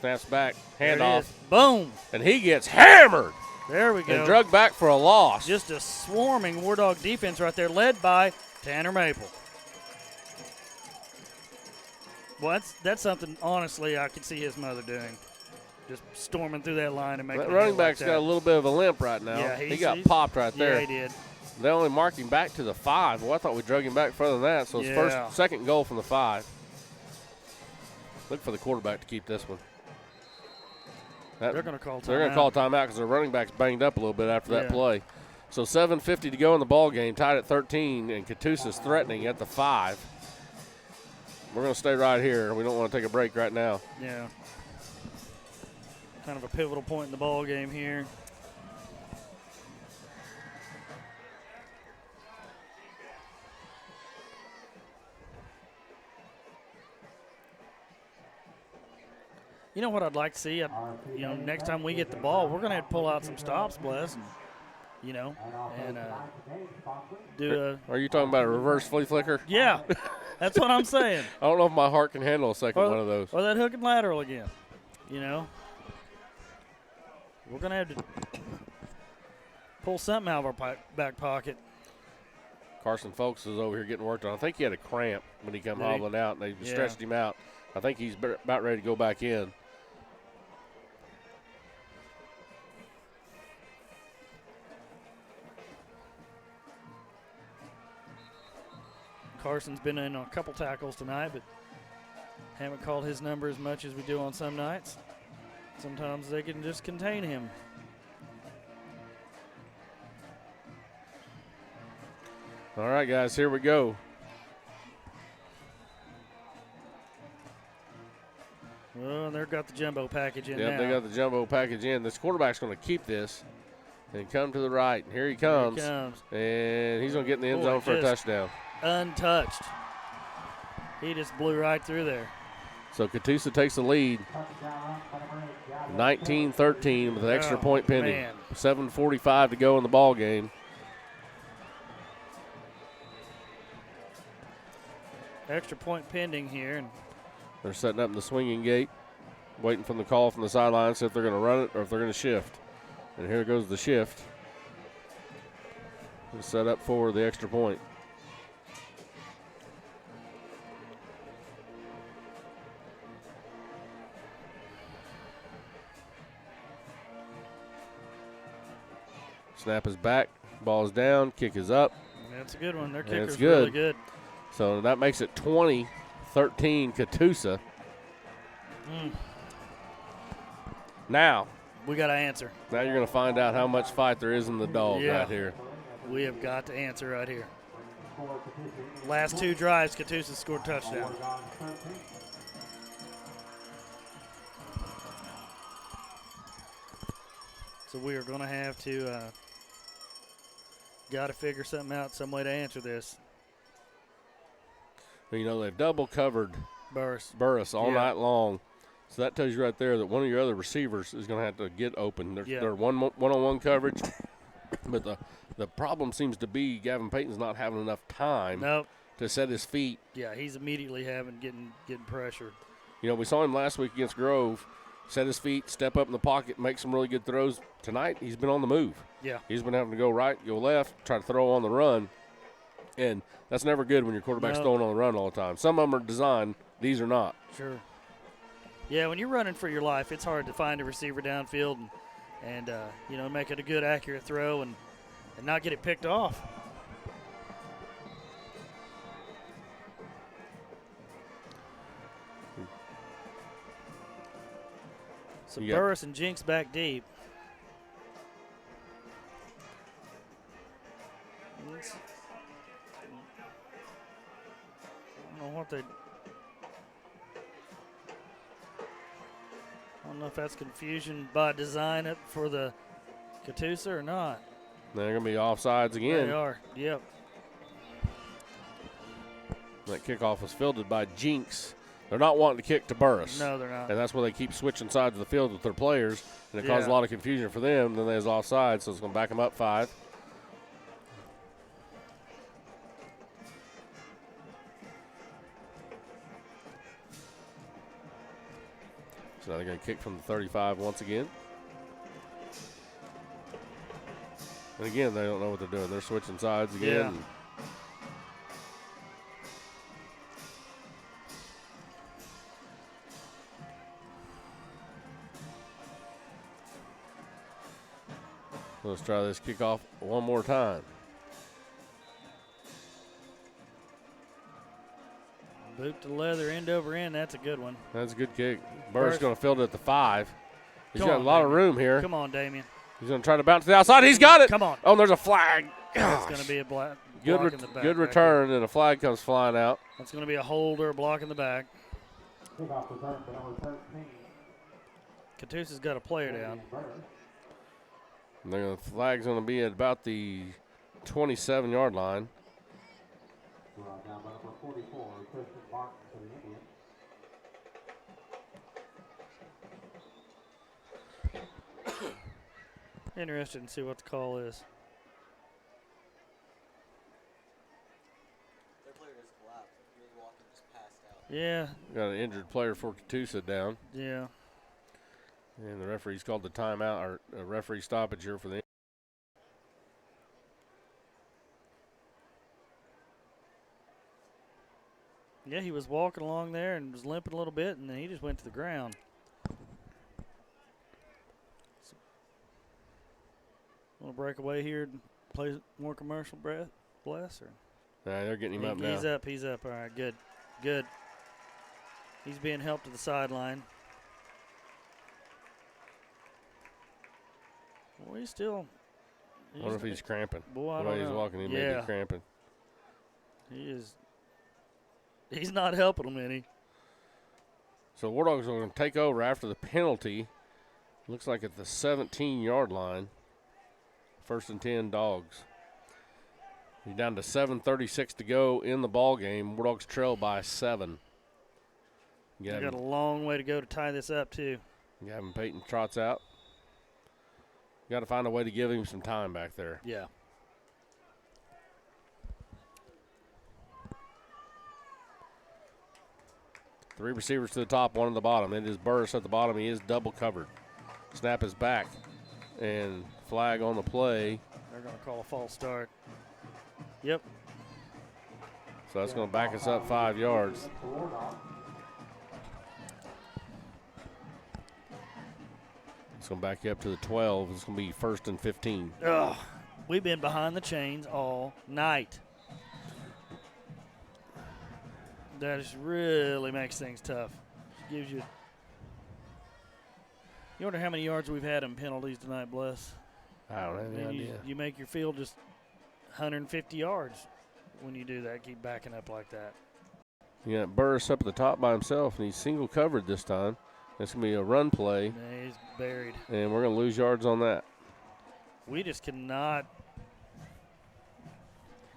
Snaps back, There it handoff. is. Boom. And he gets hammered. There we go. And drug back for a loss. Just a swarming War Dog defense right there, led by Tanner Maple. Well, that's something, honestly, I could see his mother doing. Just storming through that line and making That a running hit like back's that. got a little bit of a limp right now. Yeah, he got popped right there. Yeah, he did. They only marked him back to the 5. Well, I thought we drug him back further than that. So it's second goal from the 5. Look for the quarterback to keep this one. They're going to call timeout. They're going to call timeout because their running back's banged up a little bit after that Yeah. play. So 7:50 to go in the ball game, tied at 13, and Catoosa's threatening at the 5. We're going to stay right here. We don't want to take a break right now. Yeah. Kind of a pivotal point in the ball game here. You know what I'd like to see? Next time we get the ball, we're going to have to pull out some stops, Bless, and do a. Are you talking about a reverse flea flicker? Yeah, that's what I'm saying. I don't know if my heart can handle a second one of those. Or that hook and lateral again. We're going to have to pull something out of our back pocket. Carson Folks is over here getting worked on. I think he had a cramp when he come Did he? hobbling out, and they stretched him out. I think he's about ready to go back in. Carson's been in a couple tackles tonight, but haven't called his number as much as we do on some nights. Sometimes they can just contain him. All right, guys, here we go. Well, they've got the jumbo package in now. Yep, they got the jumbo package in. This quarterback's going to keep this and come to the right. And here he comes. And he's going to get in the end zone for a touchdown. Untouched. He just blew right through there. So Catoosa takes the lead, 19-13 with an extra point pending. Man. 7:45 to go in the ball game. Extra point pending here. And They're setting up in the swinging gate, waiting for the call from the sideline, see if they're going to run it or if they're going to shift. And here goes the shift. Set up for the extra point. Snap is back, ball is down, kick is up. that's a good one. Their kicker's It's good. really good. So that makes it 20-13 Catoosa. Now we got to answer. Now you're going to find out how much fight there is in the dog right here. We have got to answer right here. Last 2 drives, Catoosa scored touchdown. So we are going to have to got to figure something out, some way to answer this. They've double covered Burris all night long. So that tells you right there that one of your other receivers is going to have to get open. They're one-on-one coverage. But the problem seems to be Gavin Payton's not having enough time to set his feet. Yeah, he's immediately getting pressured. We saw him last week against Grove. Set his feet, step up in the pocket, make some really good throws. Tonight, he's been on the move. Yeah. He's been having to go right, go left, try to throw on the run. And that's never good when your quarterback's throwing on the run all the time. Some of them are designed. These are not. Sure. Yeah, when you're running for your life, it's hard to find a receiver downfield and make it a good, accurate throw and not get it picked off. So Burris and Jinx back deep. I don't know what they. I don't know if that's confusion by design for the Catoosa or not. They're going to be offsides again. They are, yep. That kickoff was fielded by Jinx. They're not wanting to kick to Burris. No, they're not. And that's where they keep switching sides of the field with their players, and it caused a lot of confusion for them. Then they was offside, so it's going to back them up 5. So now they're going to kick from the 35 once again. And again, they don't know what they're doing. They're switching sides again. Yeah. Let's try this kickoff one more time. Boot to leather, end over end. That's a good one. That's a good kick. Burris going to field it at the 5. He's Come got on, a lot of Damien. room here. Come on, Damien. He's going to try to bounce to the outside. He's got it. Come on. Oh, and there's a flag. That's going to be a block Good, in the back. good return, and a flag comes flying out. That's going to be a hold or a block in the back. Kickoff return for number 13. Catoosa's got a player down. And the flag's going to be at about the 27-yard line. Down by number 44, Christian Martin for the Indians. Interested in see what the call is. Their player just collapsed. He was walking just passed out. Yeah. Got an injured player for Catoosa down. Yeah. And the referee's called the timeout, or a referee stoppage here for the. Yeah, he was walking along there and was limping a little bit, and then he just went to the ground. Want to break away here and play more commercial, Bless? Or? Nah, they're getting him up now. He's up. All right, good. Good. He's being helped to the sideline. Boy, he's still. I wonder if he's cramping. Boy, I the don't way he's know. walking, he may be cramping. He is. He's not helping him any. So War Dogs are going to take over after the penalty. Looks like at the 17-yard line. 1st and 10 Dogs. You're down to 7:36 to go in the ball game. War Dogs trail by 7. They got a long way to go to tie this up too. Gavin Payton trots out. Got to find a way to give him some time back there. Yeah. Three receivers to the top, one at the bottom. It is Burris at the bottom. He is double covered. Snap is back. And flag on the play. They're going to call a false start. Yep. So that's going to back us up 5 yards. It's going to back you up to the 12. It's going to be 1st and 15. Ugh. We've been behind the chains all night. That just really makes things tough. Gives you. You wonder how many yards we've had in penalties tonight, Bless. I don't have any idea. You make your field just 150 yards when you do that. Keep backing up like that. You got Burris up at the top by himself, and he's single covered this time. It's going to be a run play. Yeah, he's buried. And we're going to lose yards on that. We just cannot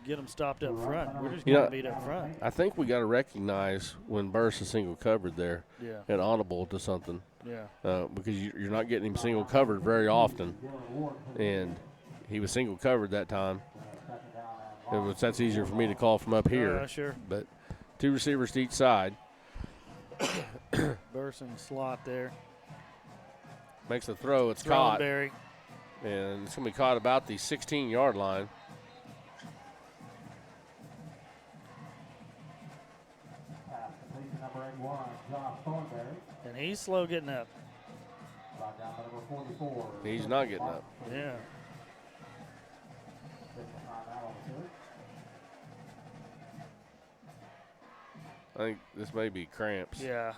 get them stopped up front. We're just going to beat up front. I think we got to recognize when Burris is single covered there and audible to something. Yeah. Because you're not getting him single covered very often. And he was single covered that time. That's easier for me to call from up here. Sure. But 2 receivers to each side. Burris in the slot there. Makes the throw. It's caught. Berry. And it's going to be caught about the 16-yard line. And he's slow getting up. He's not getting up. Yeah. I think this may be cramps. Yeah,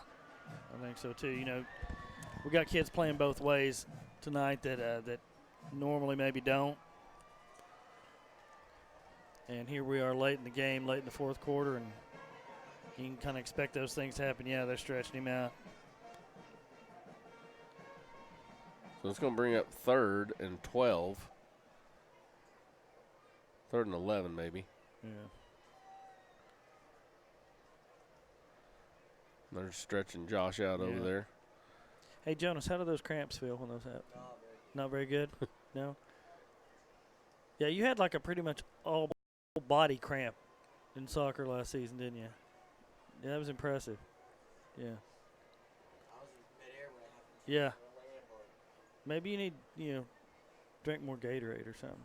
I think so too. You know, we got kids playing both ways tonight that normally maybe don't. And here we are late in the game, late in the fourth quarter, and you can kind of expect those things to happen. Yeah, they're stretching him out. So it's going to bring up 3rd and 12. 3rd and 11 maybe. Yeah. They're stretching Josh out over there. Hey, Jonas, how do those cramps feel when those happen? Not very good? No? Yeah, you had like a pretty much all body cramp in soccer last season, didn't you? Yeah, that was impressive. Yeah. Yeah. Maybe you need, drink more Gatorade or something.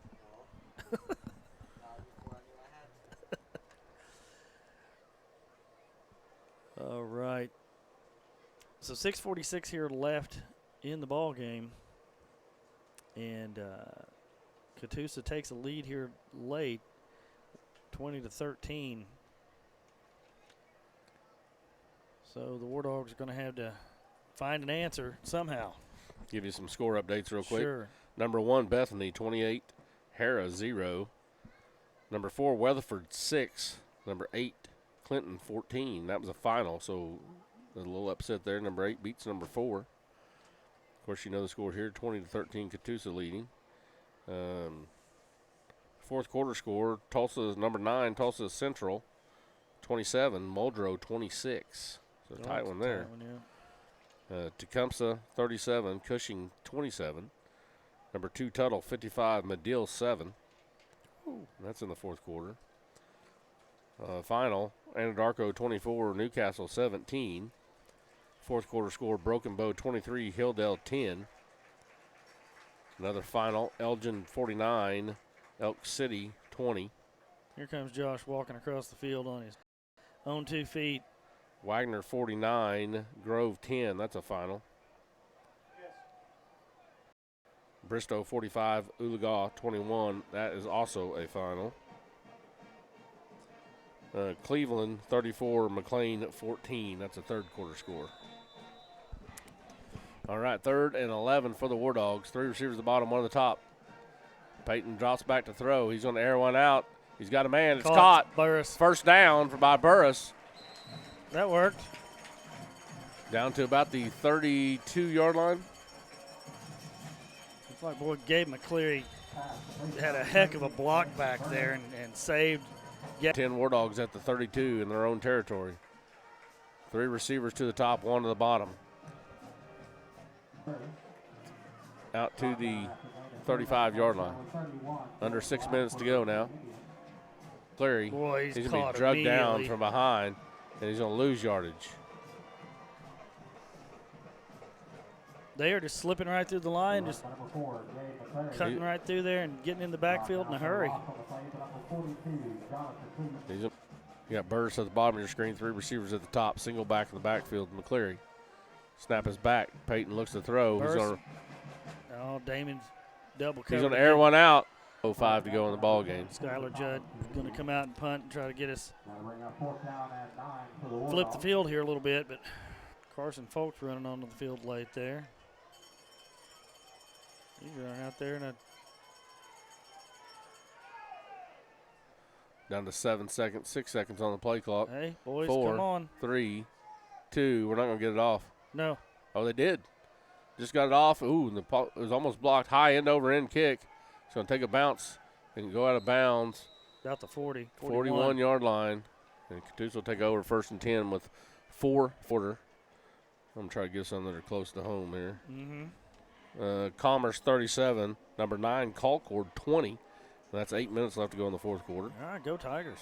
All right. So 6:46 here left in the ball game, and Catoosa takes a lead here late, 20-13. So the War Dogs are going to have to find an answer somehow. Give you some score updates real quick. Sure. Number 1, Bethany, 28. Hara, 0. Number 4, Weatherford, 6. Number 8, Clinton, 14. That was a final, so a little upset there. Number 8 beats number 4. Of course, you know the score here, 20-13, Catoosa leading. Fourth quarter score, Tulsa is number 9, Tulsa Central, 27. Muldrow, 26. So a tight one there. Tecumseh, 37. Cushing, 27. Number 2, Tuttle, 55. Medill, 7. That's in the fourth quarter. Final, Anadarko, 24. Newcastle, 17. Fourth quarter score, Broken Bow, 23. Hilldale, 10. Another final, Elgin, 49. Elk City, 20. Here comes Josh walking across the field on his own 2 feet. Wagner, 49. Grove, 10. That's a final. Bristow, 45. Oolagaw, 21. That is also a final. Cleveland, 34. McLean, 14. That's a third quarter score. All right, 3rd and 11 for the War Dogs. 3 receivers at the bottom, 1 at the top. Peyton drops back to throw. He's going to air one out. He's got a man. It's caught. Burris. First down by Burris. That worked. Down to about the 32-yard line. Looks like boy Gabe McCleary had a heck of a block back there and saved. 10 War Dogs at the 32 in their own territory. 3 receivers to the top, 1 to the bottom. Out to the 35-yard line. Under 6 minutes to go now. Cleary, boy, he's going to be drugged down from behind, and he's going to lose yardage. They are just slipping right through the line, just cutting right through there and getting in the backfield in a hurry. You got Burris at the bottom of your screen, 3 receivers at the top, single back in the backfield, McCleary. Snap is back. Peyton looks to throw. Damon's double cover. He's going to air one out. 0:05 to go in the ball game. Skylar Judd is going to come out and punt and try to get us flip the field here a little bit, but Carson Folks running onto the field late there. He's running out there down to 7 seconds, 6 seconds on the play clock. Hey, boys, 4, come on. 3, 2. We're not going to get it off. No. Oh, they did. Just got it off. Ooh, and it was almost blocked. High end over end kick. It's going to take a bounce and go out of bounds. About the 40. 41-yard line. And Catoosa will take over 1st and 10 with 4 footer. I'm going to try to get some that are close to home here. Commerce 37. Number 9, Colcord 20. And that's 8 minutes left to go in the fourth quarter. All right, go Tigers.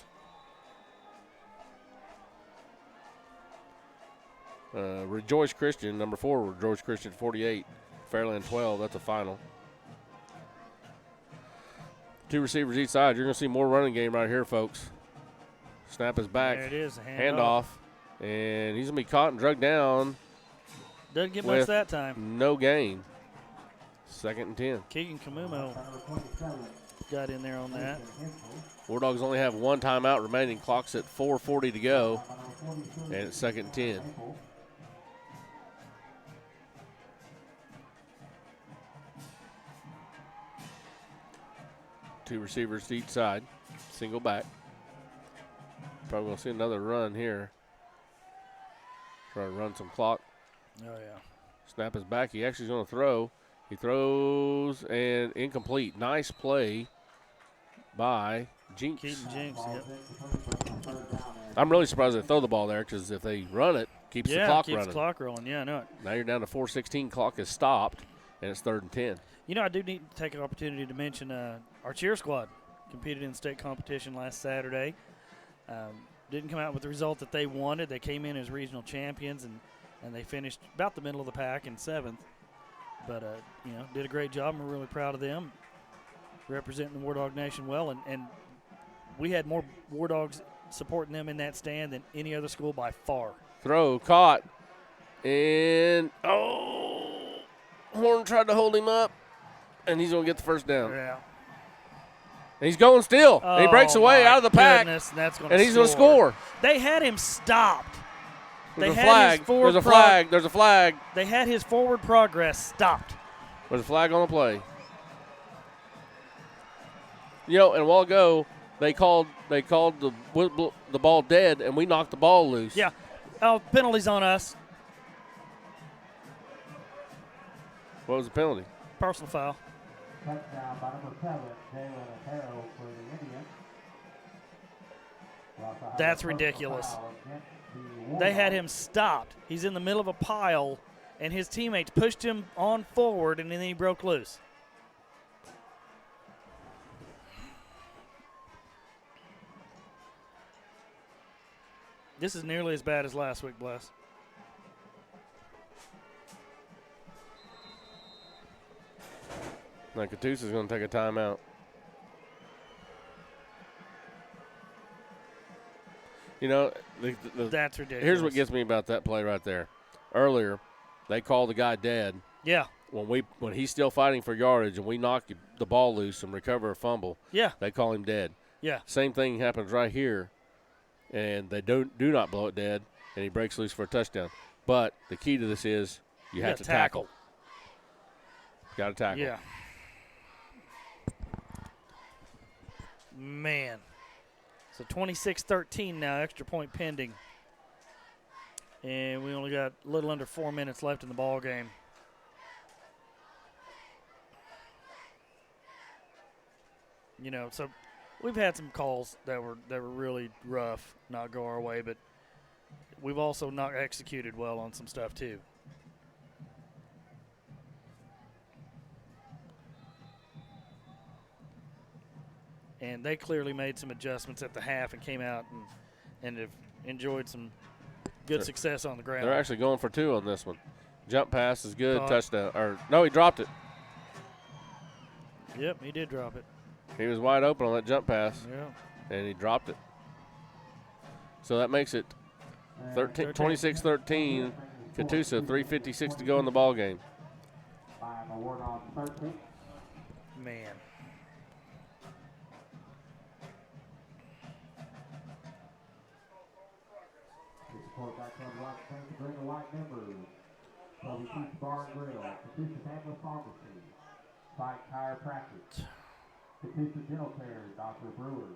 Rejoice Christian, number 4, Rejoice Christian 48. Fairland 12. That's a final. 2 receivers each side. You're going to see more running game right here, folks. Snap is back. There it is. Handoff. And he's going to be caught and drugged down. Doesn't get much that time. No gain. 2nd and 10. Keegan Kamumo got in there on that. War Dogs only have 1 timeout remaining. Clock's at 4:40 to go. And it's 2nd and 10. Two receivers to each side. Single back. Probably going to see another run here. Try to run some clock. Oh, yeah. Snap is back. He actually is going to throw. He throws and incomplete. Nice play by Jinx. Keaton Jinx, yep. I'm really surprised they throw the ball there because if they run it, keeps the Yeah, clock keeps running. the clock rolling. Yeah, I know it. Now you're down to 4:16. Clock is stopped, and it's 3rd and 10. You know, I do need to take an opportunity to mention our cheer squad competed in state competition last Saturday. Didn't come out with the result that they wanted. They came in as regional champions, and they finished about the middle of the pack in 7th. But, did a great job, and we're really proud of them, representing the War Dog Nation well. And we had more War Dogs supporting them in that stand than any other school by far. Throw caught, and Horn tried to hold him up, and he's going to get the first down. Yeah. And he's going still. And he breaks away out of the pack, Goodness, and he's going to score. They had him stopped. There's a flag. There's a flag. There's a flag. They had his forward progress stopped. There's a flag on the play. And a while ago, they called the ball dead, and we knocked the ball loose. Yeah. Oh, penalties on us. What was the penalty? Personal foul. Touchdown by number 7, Jalen Otero for the Indians. That's ridiculous. They had him stopped. He's in the middle of a pile, and his teammates pushed him on forward, and then he broke loose. This is nearly as bad as last week, Bless. Now Catoosa's going to take a timeout. That's ridiculous. Here's what gets me about that play right there. Earlier, they called the guy dead. Yeah. When he's still fighting for yardage and we knock the ball loose and recover a fumble, yeah, they call him dead. Yeah. Same thing happens right here, and they do not blow it dead, and he breaks loose for a touchdown. But the key to this is you have to tackle. Got to tackle. Yeah. Man. So 26-13 now, extra point pending. And we only got a little under 4 minutes left in the ball game. So we've had some calls that were really rough, not go our way, but we've also not executed well on some stuff too. And they clearly made some adjustments at the half and came out and have enjoyed some good success on the ground. They're actually going for 2 on this one. Jump pass is good, Caught. touchdown. No, he dropped it. Yep, he did drop it. He was wide open on that jump pass. Yeah. And he dropped it. So that makes it 26-13. Catoosa, 3:56 to go in the ball game. Man. Quarterback comes right to bring the white members. So we keep Bar and Grill, Catoosa Family Pharmacy, Site Chiropractic, Catoosa Dental Care, Dr. Brewer,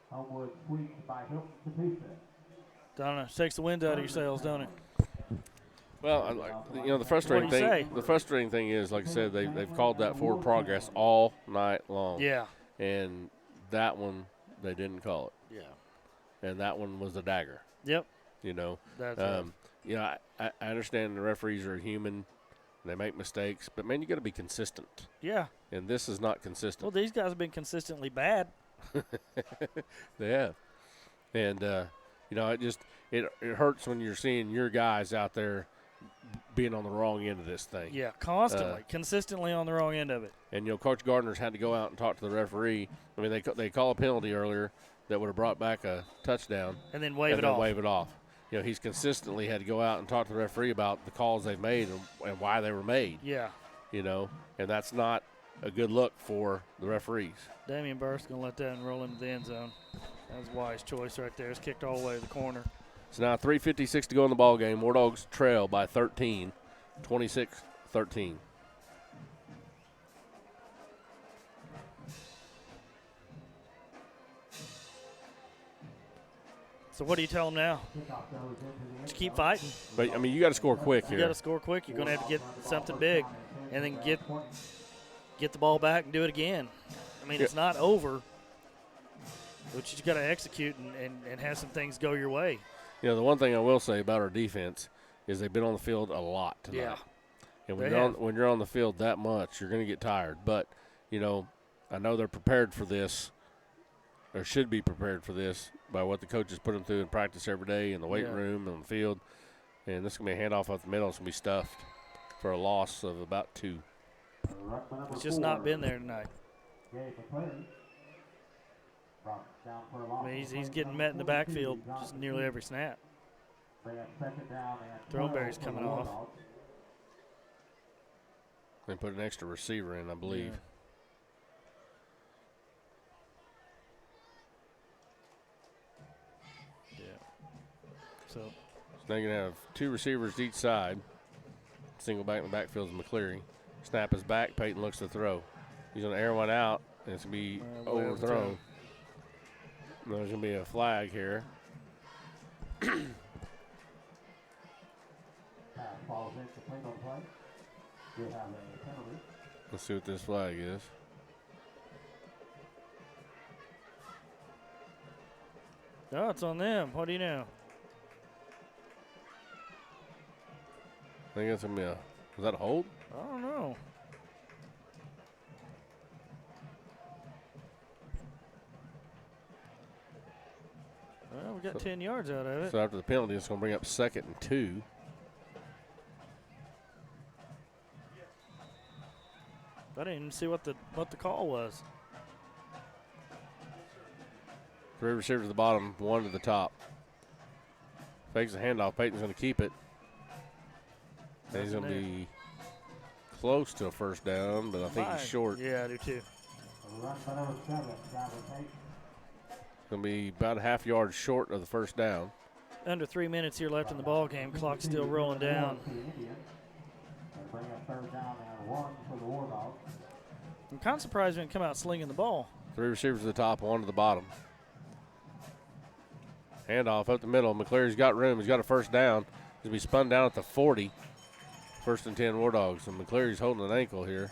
Homewood Suites by Hilton Catoosa. Donna, takes the wind out of your sails, don't it? Well, the frustrating thing. The frustrating thing is, like I said, they've called that forward progress all night long. Yeah. And that one they didn't call it. Yeah. And that one was the dagger. Yep. That's I understand the referees are human, they make mistakes, but man, you got to be consistent. Yeah. And this is not consistent. Well, these guys have been consistently bad. They have, and it hurts when you're seeing your guys out there being on the wrong end of this thing. Yeah, constantly, consistently on the wrong end of it. And Coach Gardner's had to go out and talk to the referee. I mean, they call a penalty earlier that would have brought back a touchdown, and then wave it off. He's consistently had to go out and talk to the referee about the calls they've made and why they were made. Yeah. And that's not a good look for the referees. Damian Burke's going to let that and roll into the end zone. That was a wise choice right there. It's kicked all the way to the corner. So now 3:56 to go in the ball game. War Dogs trail by 13, 26-13. So what do you tell them now? Just keep fighting. But, you got to score quick here. You got to score quick. You're going to have to get something big and then get the ball back and do it again. It's not over, but you got to execute and have some things go your way. You know, the one thing I will say about our defense is they've been on the field a lot tonight. Yeah. And They when you're on the field that much, you're going to get tired. But, you know, I know they're prepared for this, or should be prepared for this by what the coaches put them through in practice every day in the weight room and on the field. And this is going to be a handoff up the middle. It's going to be stuffed for a loss of about 2. It's just not been there tonight. I mean, he's getting met in the backfield just nearly every snap. Throneberry's coming off. They put an extra receiver in, I believe. Yeah. So now you're going to have 2 receivers each side. Single back in the backfield is McCleary. Snap is back. Peyton looks to throw. He's going to air one out, and it's going to be overthrown. There's going to be a flag here. Let's see what this flag is. Oh, it's on them. What do you know? I think it's going to be was that a hold? I don't know. Well, we got 10 yards out of it. So after the penalty, it's going to bring up 2nd and 2. I didn't even see what the call was. 3 receivers at the bottom, 1 to the top. Fakes the handoff. Peyton's going to keep it. And he's going to be close to a first down, but I think he's short. Yeah, I do too. Going to be about a half yard short of the first down. Under 3 minutes here left in the ball game. Clock's still rolling down. I'm kind of surprised we didn't come out slinging the ball. 3 receivers at the top, 1 to the bottom. Handoff up the middle. McCleary's got room. He's got a first down. He's going to be spun down at the 40. 1st and 10 War Dogs. And McCleary's holding an ankle here.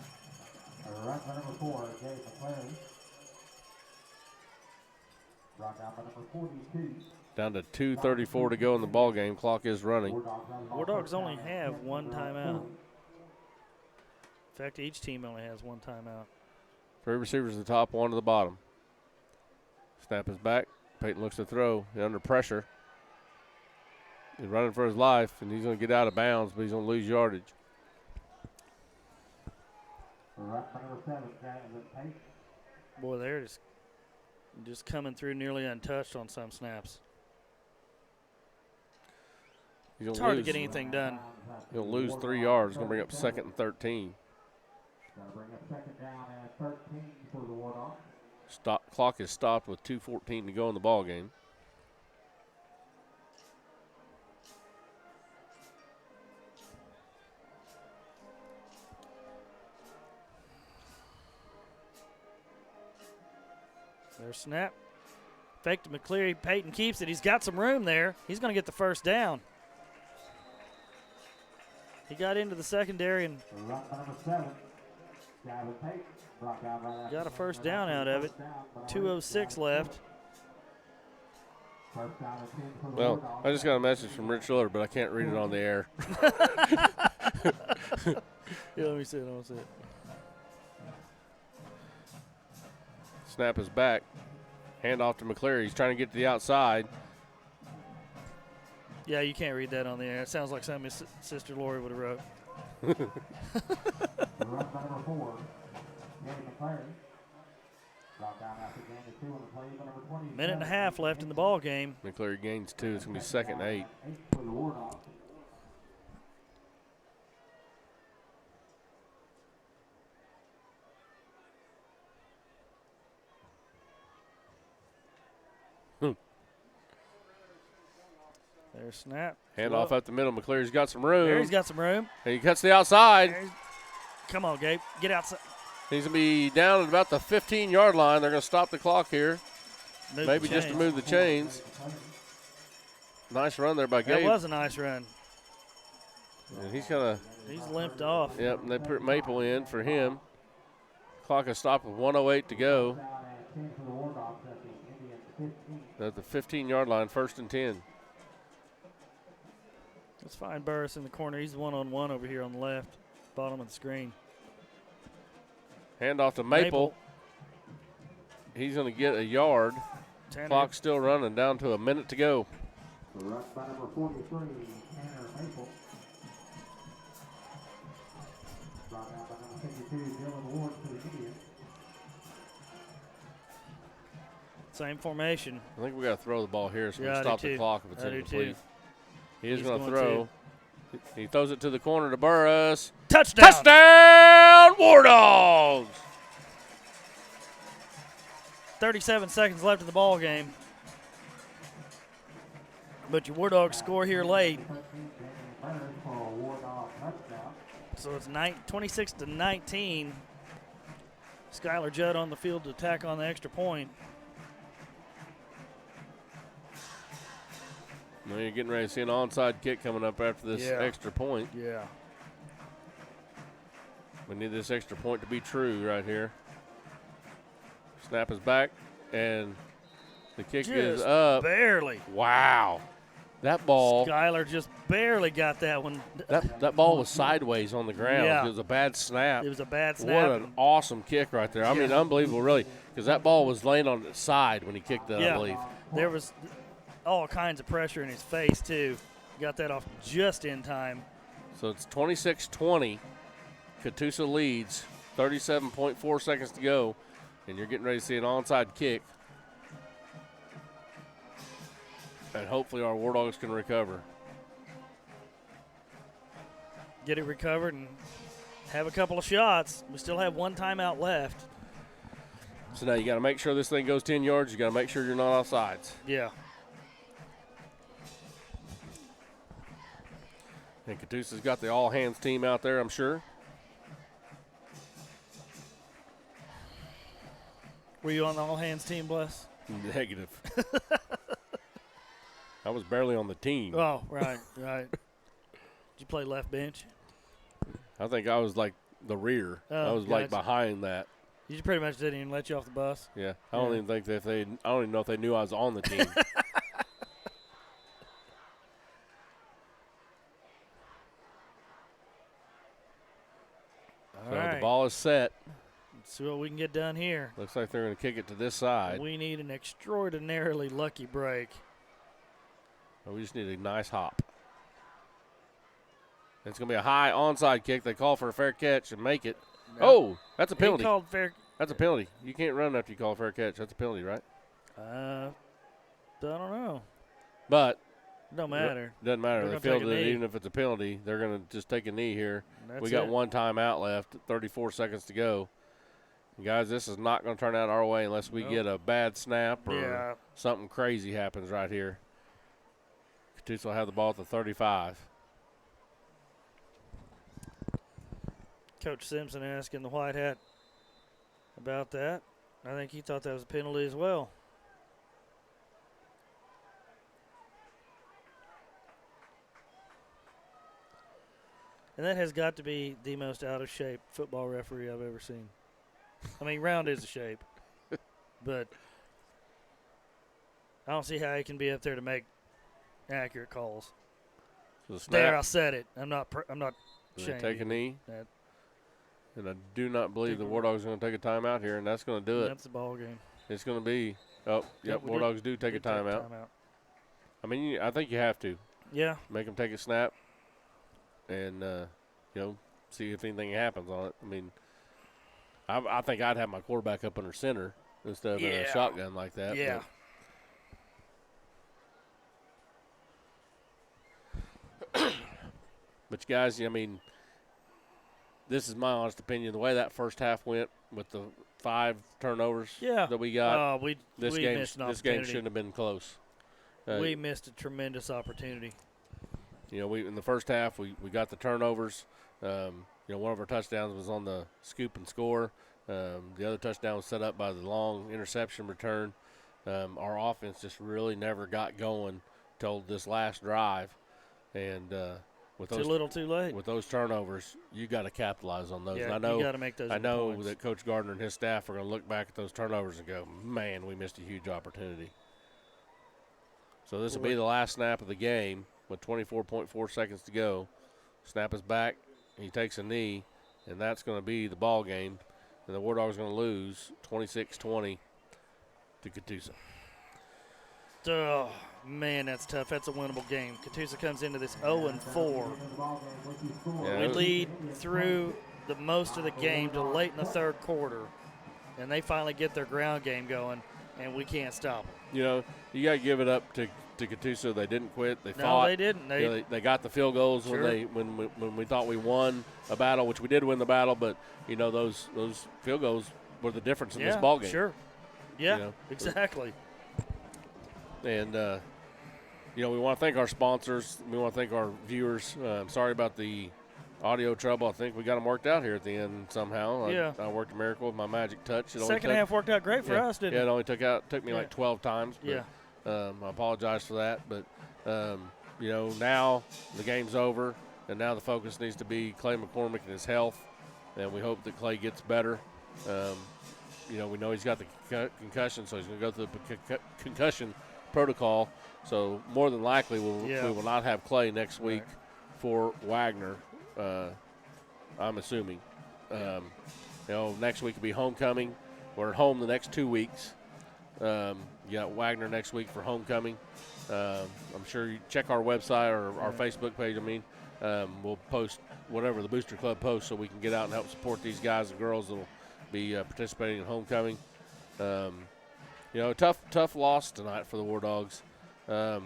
Down to 2:34 to go in the ball game. Clock is running. War Dogs only have 1 timeout. In fact, each team only has 1 timeout. 3 receivers at the top, 1 to the bottom. Snap is back. Peyton looks to throw. He's under pressure. He's running for his life, and he's going to get out of bounds, but he's going to lose yardage. Boy, they're just coming through nearly untouched on some snaps. It's hard to get anything done. He'll lose 3 yards. Going to bring up 2nd and 13. Clock is stopped with 2:14 to go in the ball game. There's snap. Fake to McCleary. Peyton keeps it. He's got some room there. He's going to get the first down. He got into the secondary and got a first down out of it. 2:06 left. Well, I just got a message from Rich Schiller, but I can't read it on the air. Yeah, let me see it. Let me see it. Snap is back. Hand off to McCleary. He's trying to get to the outside. Yeah, you can't read that on the air. It sounds like something his sister Lori would have wrote. Minute and a half left in the ball game. McCleary gains 2. It's going to be 2nd and 8. There's snap. Hand off up the middle. McCleary's got some room. There he's got some room. And he cuts the outside. Come on, Gabe. Get outside. He's going to be down at about the 15-yard line. They're going to stop the clock here. Maybe just to move the chains. Nice run there by Gabe. That was a nice run. And he's limped off. Yep, and they put Maple in for him. Clock is stopped with 1:08 to go. At the 15-yard line, 1st and 10. Let's find Burris in the corner. He's one-on-one over here on the left, bottom of the screen. Hand off to Maple. He's going to get a yard. Tanner. Clock still running, down to a minute to go. Run by number 43, Tanner Maple. Brought out by number 52, Dylan Ward to the Indians. Same formation. I think we got to throw the ball here so we Yeah, can I stop do the too. clock if it's I do incomplete. too. He is He's going to going throw. He throws it to the corner to Burris. Touchdown! Touchdown, War Dogs! 37 seconds left in the ball game. But your War Dogs score here late. So it's 26 to 19. Skylar Judd on the field to tack on the extra point. Well, you're getting ready to see an onside kick coming up after this extra point. Yeah. We need this extra point to be true right here. Snap is back, and the kick is Just up. barely. Wow. That ball. Skylar just barely got that one. That ball was sideways on the ground. Yeah. It was a bad snap. It was a bad snap. What an awesome kick right there. I mean, unbelievable, really, because that ball was laying on its side when he kicked that, I believe. There was all kinds of pressure in his face, too. Got that off just in time. So it's 26-20. Catoosa leads. 37.4 seconds to go. And you're getting ready to see an onside kick. And hopefully our War Dogs can recover. Get it recovered and have a couple of shots. We still have one timeout left. So now you got to make sure this thing goes 10 yards. You got to make sure you're not offsides. Yeah. And Catoosa's got the all-hands team out there, I'm sure. Were you on the all-hands team, Bless? Negative. I was barely on the team. Oh, right. Did you play left bench? I think I was like the rear. I was like behind that. You pretty much didn't even let you off the bus. Yeah. I don't even think that I don't even know if they knew I was on the team. So the ball is set. Let's see what we can get done here. Looks like they're going to kick it to this side. We need an extraordinarily lucky break. We just need a nice hop. It's going to be a high onside kick. They call for a fair catch and make it. No. Oh, that's a penalty. Called fair. That's a penalty. You can't run after you call a fair catch. That's a penalty, right? I don't know. But don't matter. Doesn't matter. They fielded it even if it's a penalty. They're going to just take a knee here. We got one timeout left, 34 seconds to go. And guys, this is not going to turn out our way unless we get a bad snap or something crazy happens right here. Catoosa will have the ball at the 35. Coach Simpson asking the white hat about that. I think he thought that was a penalty as well. And that has got to be the most out-of-shape football referee I've ever seen. I mean, round is a shape, but I don't see how he can be up there to make accurate calls. So there, I said it. I'm not ashamed. Take a knee. And I do not believe the War Dogs are going to take a timeout here, and that's going to do it. That's the ball game. It's going to be. Oh, yep. War Dogs do take a timeout. I mean, I think you have to. Yeah. Make them take a snap, and see if anything happens on it. I mean, I think I'd have my quarterback up under center instead of a shotgun like that. Yeah. But guys, I mean, this is my honest opinion. The way that first half went with the 5 turnovers that we got, this game shouldn't have been close. We missed a tremendous opportunity. We in the first half we got the turnovers. One of our touchdowns was on the scoop and score. The other touchdown was set up by the long interception return. Our offense just really never got going till this last drive, and with those, too little, too late. With those turnovers, you got to capitalize on those. Yeah, and you got to make those. I know points. that Coach Gardner and his staff are going to look back at those turnovers and go, "Man, we missed a huge opportunity." So this will be the last snap of the game. with 24.4 seconds to go. Snap is back. He takes a knee, and that's going to be the ball game. And the War Dogs are going to lose 26-20 to Catoosa. Oh, man, that's tough. That's a winnable game. Catoosa comes into this 0-4. Yeah. We lead through the most of the game to late in the third quarter, and they finally get their ground game going, and we can't stop them. You know, you got to give it up to Catoosa. They didn't quit. They No, fought. they didn't. They got the field goals Sure. when we thought we won a battle, which we did win the battle. But you know, those field goals were the difference in this ball game. Sure. Yeah. You know? Exactly. And you know, we want to thank our sponsors. We want to thank our viewers. I'm sorry about the audio trouble. I think we got them worked out here at the end somehow. Yeah. I worked a miracle with my magic touch. Second half worked out great for us, didn't it? it? It only took me like 12 times. But, I apologize for that. But, you know, now the game's over, and now the focus needs to be Clay McCormick and his health, and we hope that Clay gets better. You know, we know he's got the concussion, so he's going to go through the concussion protocol. So more than likely we will not have Clay next week for Wagner, I'm assuming. You know, next week will be homecoming. We're at home the next 2 weeks. You got Wagner next week for homecoming. I'm sure you check our website or our Facebook page. We'll post whatever the Booster Club posts so we can get out and help support these guys and girls that will be participating in homecoming. You know, tough loss tonight for the War Dogs. Not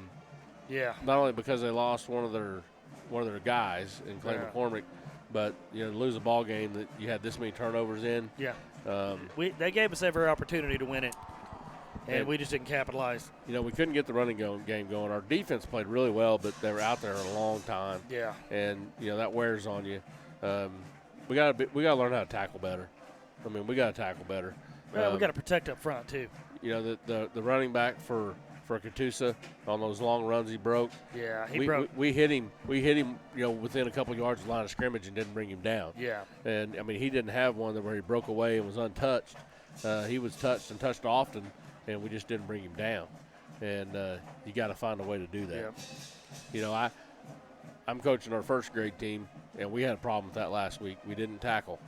only because they lost one of their guys in Clay McCormick, but you know, to lose a ball game that you had this many turnovers in. Yeah. They gave us every opportunity to win it, and we just didn't capitalize. You know, we couldn't get the running game going. Our defense played really well, but they were out there a long time. Yeah. And you know that wears on you. We got to learn how to tackle better. I mean, we got to tackle better. Well, we got to protect up front too. You know, the running back for Catoosa on those long runs he broke. Yeah, he we broke. We hit him. We hit him. You know, within a couple yards of the line of scrimmage and didn't bring him down. Yeah. And I mean, he didn't have one where he broke away and was untouched. He was touched and touched often, and we just didn't bring him down. And you got to find a way to do that. Yep. You know, I'm coaching our first grade team, and we had a problem with that last week. We didn't tackle,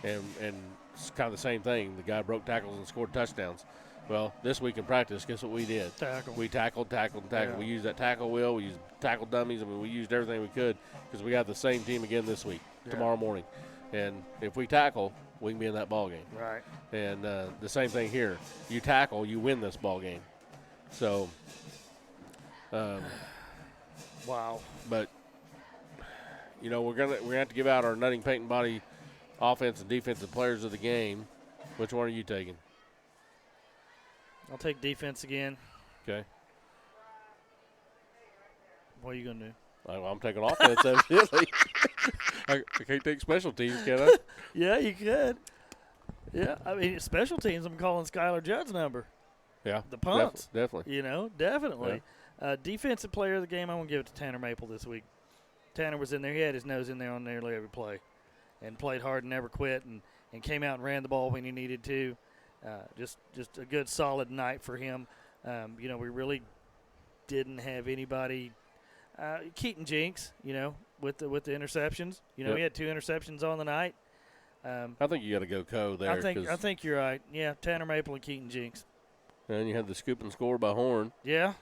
and it's kind of the same thing. The guy broke tackles and scored touchdowns. Well, this week in practice, guess what we did? Tackle. We tackled. Yeah. We used that tackle wheel. We used tackle dummies. I mean, we used everything we could because we have the same team again this week, tomorrow morning. And if we tackle, we can be in that ball game. Right. And the same thing here. You tackle, you win this ball game. So, wow. But you know, we're gonna have to give out our nutting, paint, and body offense and defensive players of the game. Which one are you taking? I'll take defense again. Okay. What are you going to do? I'm taking offense, evidently. I can't take special teams, can I? Yeah, you could. Yeah, I mean, special teams, I'm calling Skylar Judd's number. Yeah. The punts. Definitely. You know, definitely. Yeah. Defensive player of the game, I'm going to give it to Tanner Maple this week. Tanner was in there. He had his nose in there on nearly every play and played hard and never quit and came out and ran the ball when he needed to. Just a good, solid night for him. You know, we really didn't have anybody. Keaton Jinks, you know, with the interceptions. You know, he had 2 interceptions on the night. I think you got to go Co there. I think you're right. Yeah, Tanner Maple and Keaton Jinks. And you had the scoop and score by Horn. Yeah.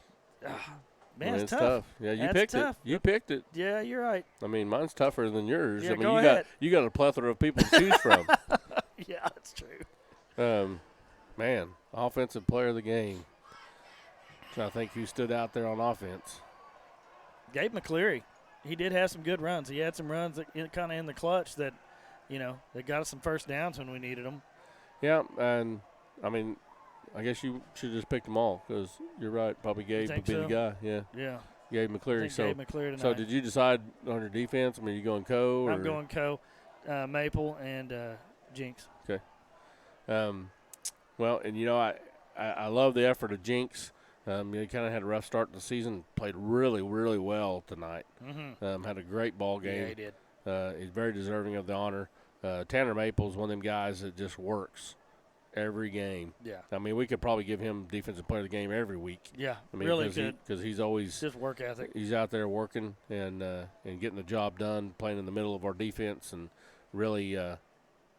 Man, it's tough. Yeah, you That's picked tough. it. You picked it. Yeah, you're right. I mean, mine's tougher than yours. Yeah, I mean, go ahead. you got a plethora of people to choose from. Yeah, that's true. Man, offensive player of the game. So I think who stood out there on offense? Gabe McCleary. He did have some good runs. He had some runs that kind of in the clutch that, you know, that got us some first downs when we needed them. Yeah, and I mean, I guess you should have just picked them all because you're right. Probably Gabe would be the guy. Yeah. Yeah. Gabe McCleary. Gabe McCleary tonight. So did you decide on your defense? I mean, are you going Co? Or? I'm going Co, Maple, and Jinx. Okay. Well, and you know, I love the effort of Jinx. He kind of had a rough start to the season. Played really, really well tonight. Mm-hmm. Had a great ball game. Yeah, he did. He's very deserving of the honor. Tanner Maple's one of them guys that just works. every game. Yeah. I mean, we could probably give him defensive player of the game every week. Yeah, I mean, really good. Because he's always just work ethic. He's out there working and getting the job done, playing in the middle of our defense, and really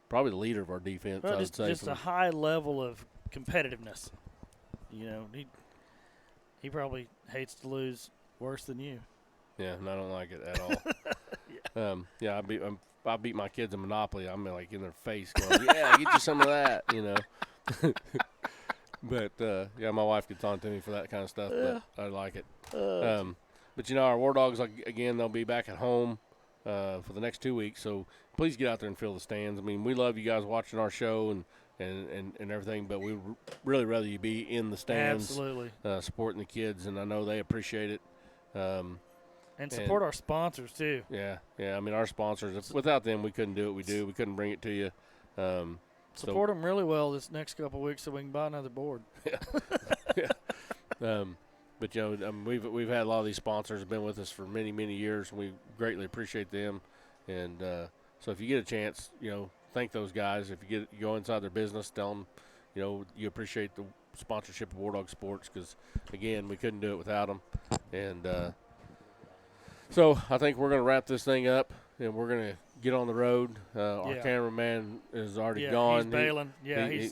probably the leader of our defense. Well, I would say just a high level of competitiveness. You know, he probably hates to lose worse than you. Yeah, and I don't like it at all. Yeah. I beat my kids in Monopoly. I'm like in their face going, yeah, get you some of that, you know. But, yeah, my wife gets on to me for that kind of stuff, but I like it. But, you know, our War Dogs, again, they'll be back at home for the next 2 weeks. So please get out there and fill the stands. I mean, we love you guys watching our show and everything, but we really rather you be in the stands. Absolutely. Supporting the kids, and I know they appreciate it. And support our sponsors, too. Yeah. I mean, our sponsors, without them, we couldn't do what we do. We couldn't bring it to you. Support them really well this next couple of weeks so we can buy another board. Yeah. But, you know, we've had a lot of these sponsors have been with us for many, many years, and we greatly appreciate them. And so if you get a chance, you know, thank those guys. If you go inside their business, tell them, you know, you appreciate the sponsorship of War Dog Sports because, again, we couldn't do it without them. And so I think we're going to wrap this thing up, and we're going to get on the road. Our cameraman is already gone. He's bailing.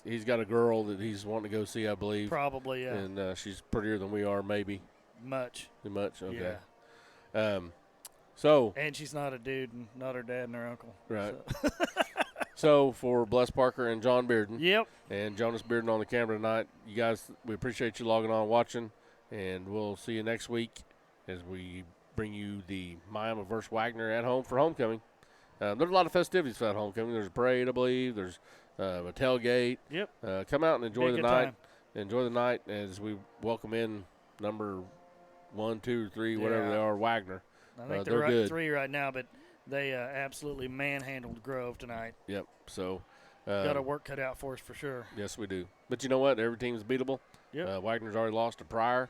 He's got a girl that he's wanting to go see, I believe. Probably, yeah. And she's prettier than we are, maybe. Much. Okay. Yeah. So. And she's not a dude, and not her dad and her uncle. Right. So for Bless Parker and John Bearden. Yep. And Jonas Bearden on the camera tonight, you guys, we appreciate you logging on, watching, and we'll see you next week as we bring you the Miami versus Wagner at home for homecoming. There's a lot of festivities for that homecoming. There's a parade, I believe. There's a tailgate. Yep. Come out and enjoy the night. Time. Enjoy the night as we welcome in number 1, 2, 3, whatever they are, Wagner. I think they're they're good. 3 right now, but they absolutely manhandled Grove tonight. Yep. So got our work cut out for us for sure. Yes, we do. But you know what? Every team's beatable. Yep. Wagner's already lost to Pryor.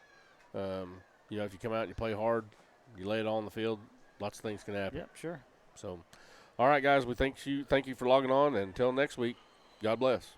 You know, if you come out and you play hard, you lay it all on the field, lots of things can happen. Yep, sure. So, all right, guys, we thank you for logging on, and until next week, God bless.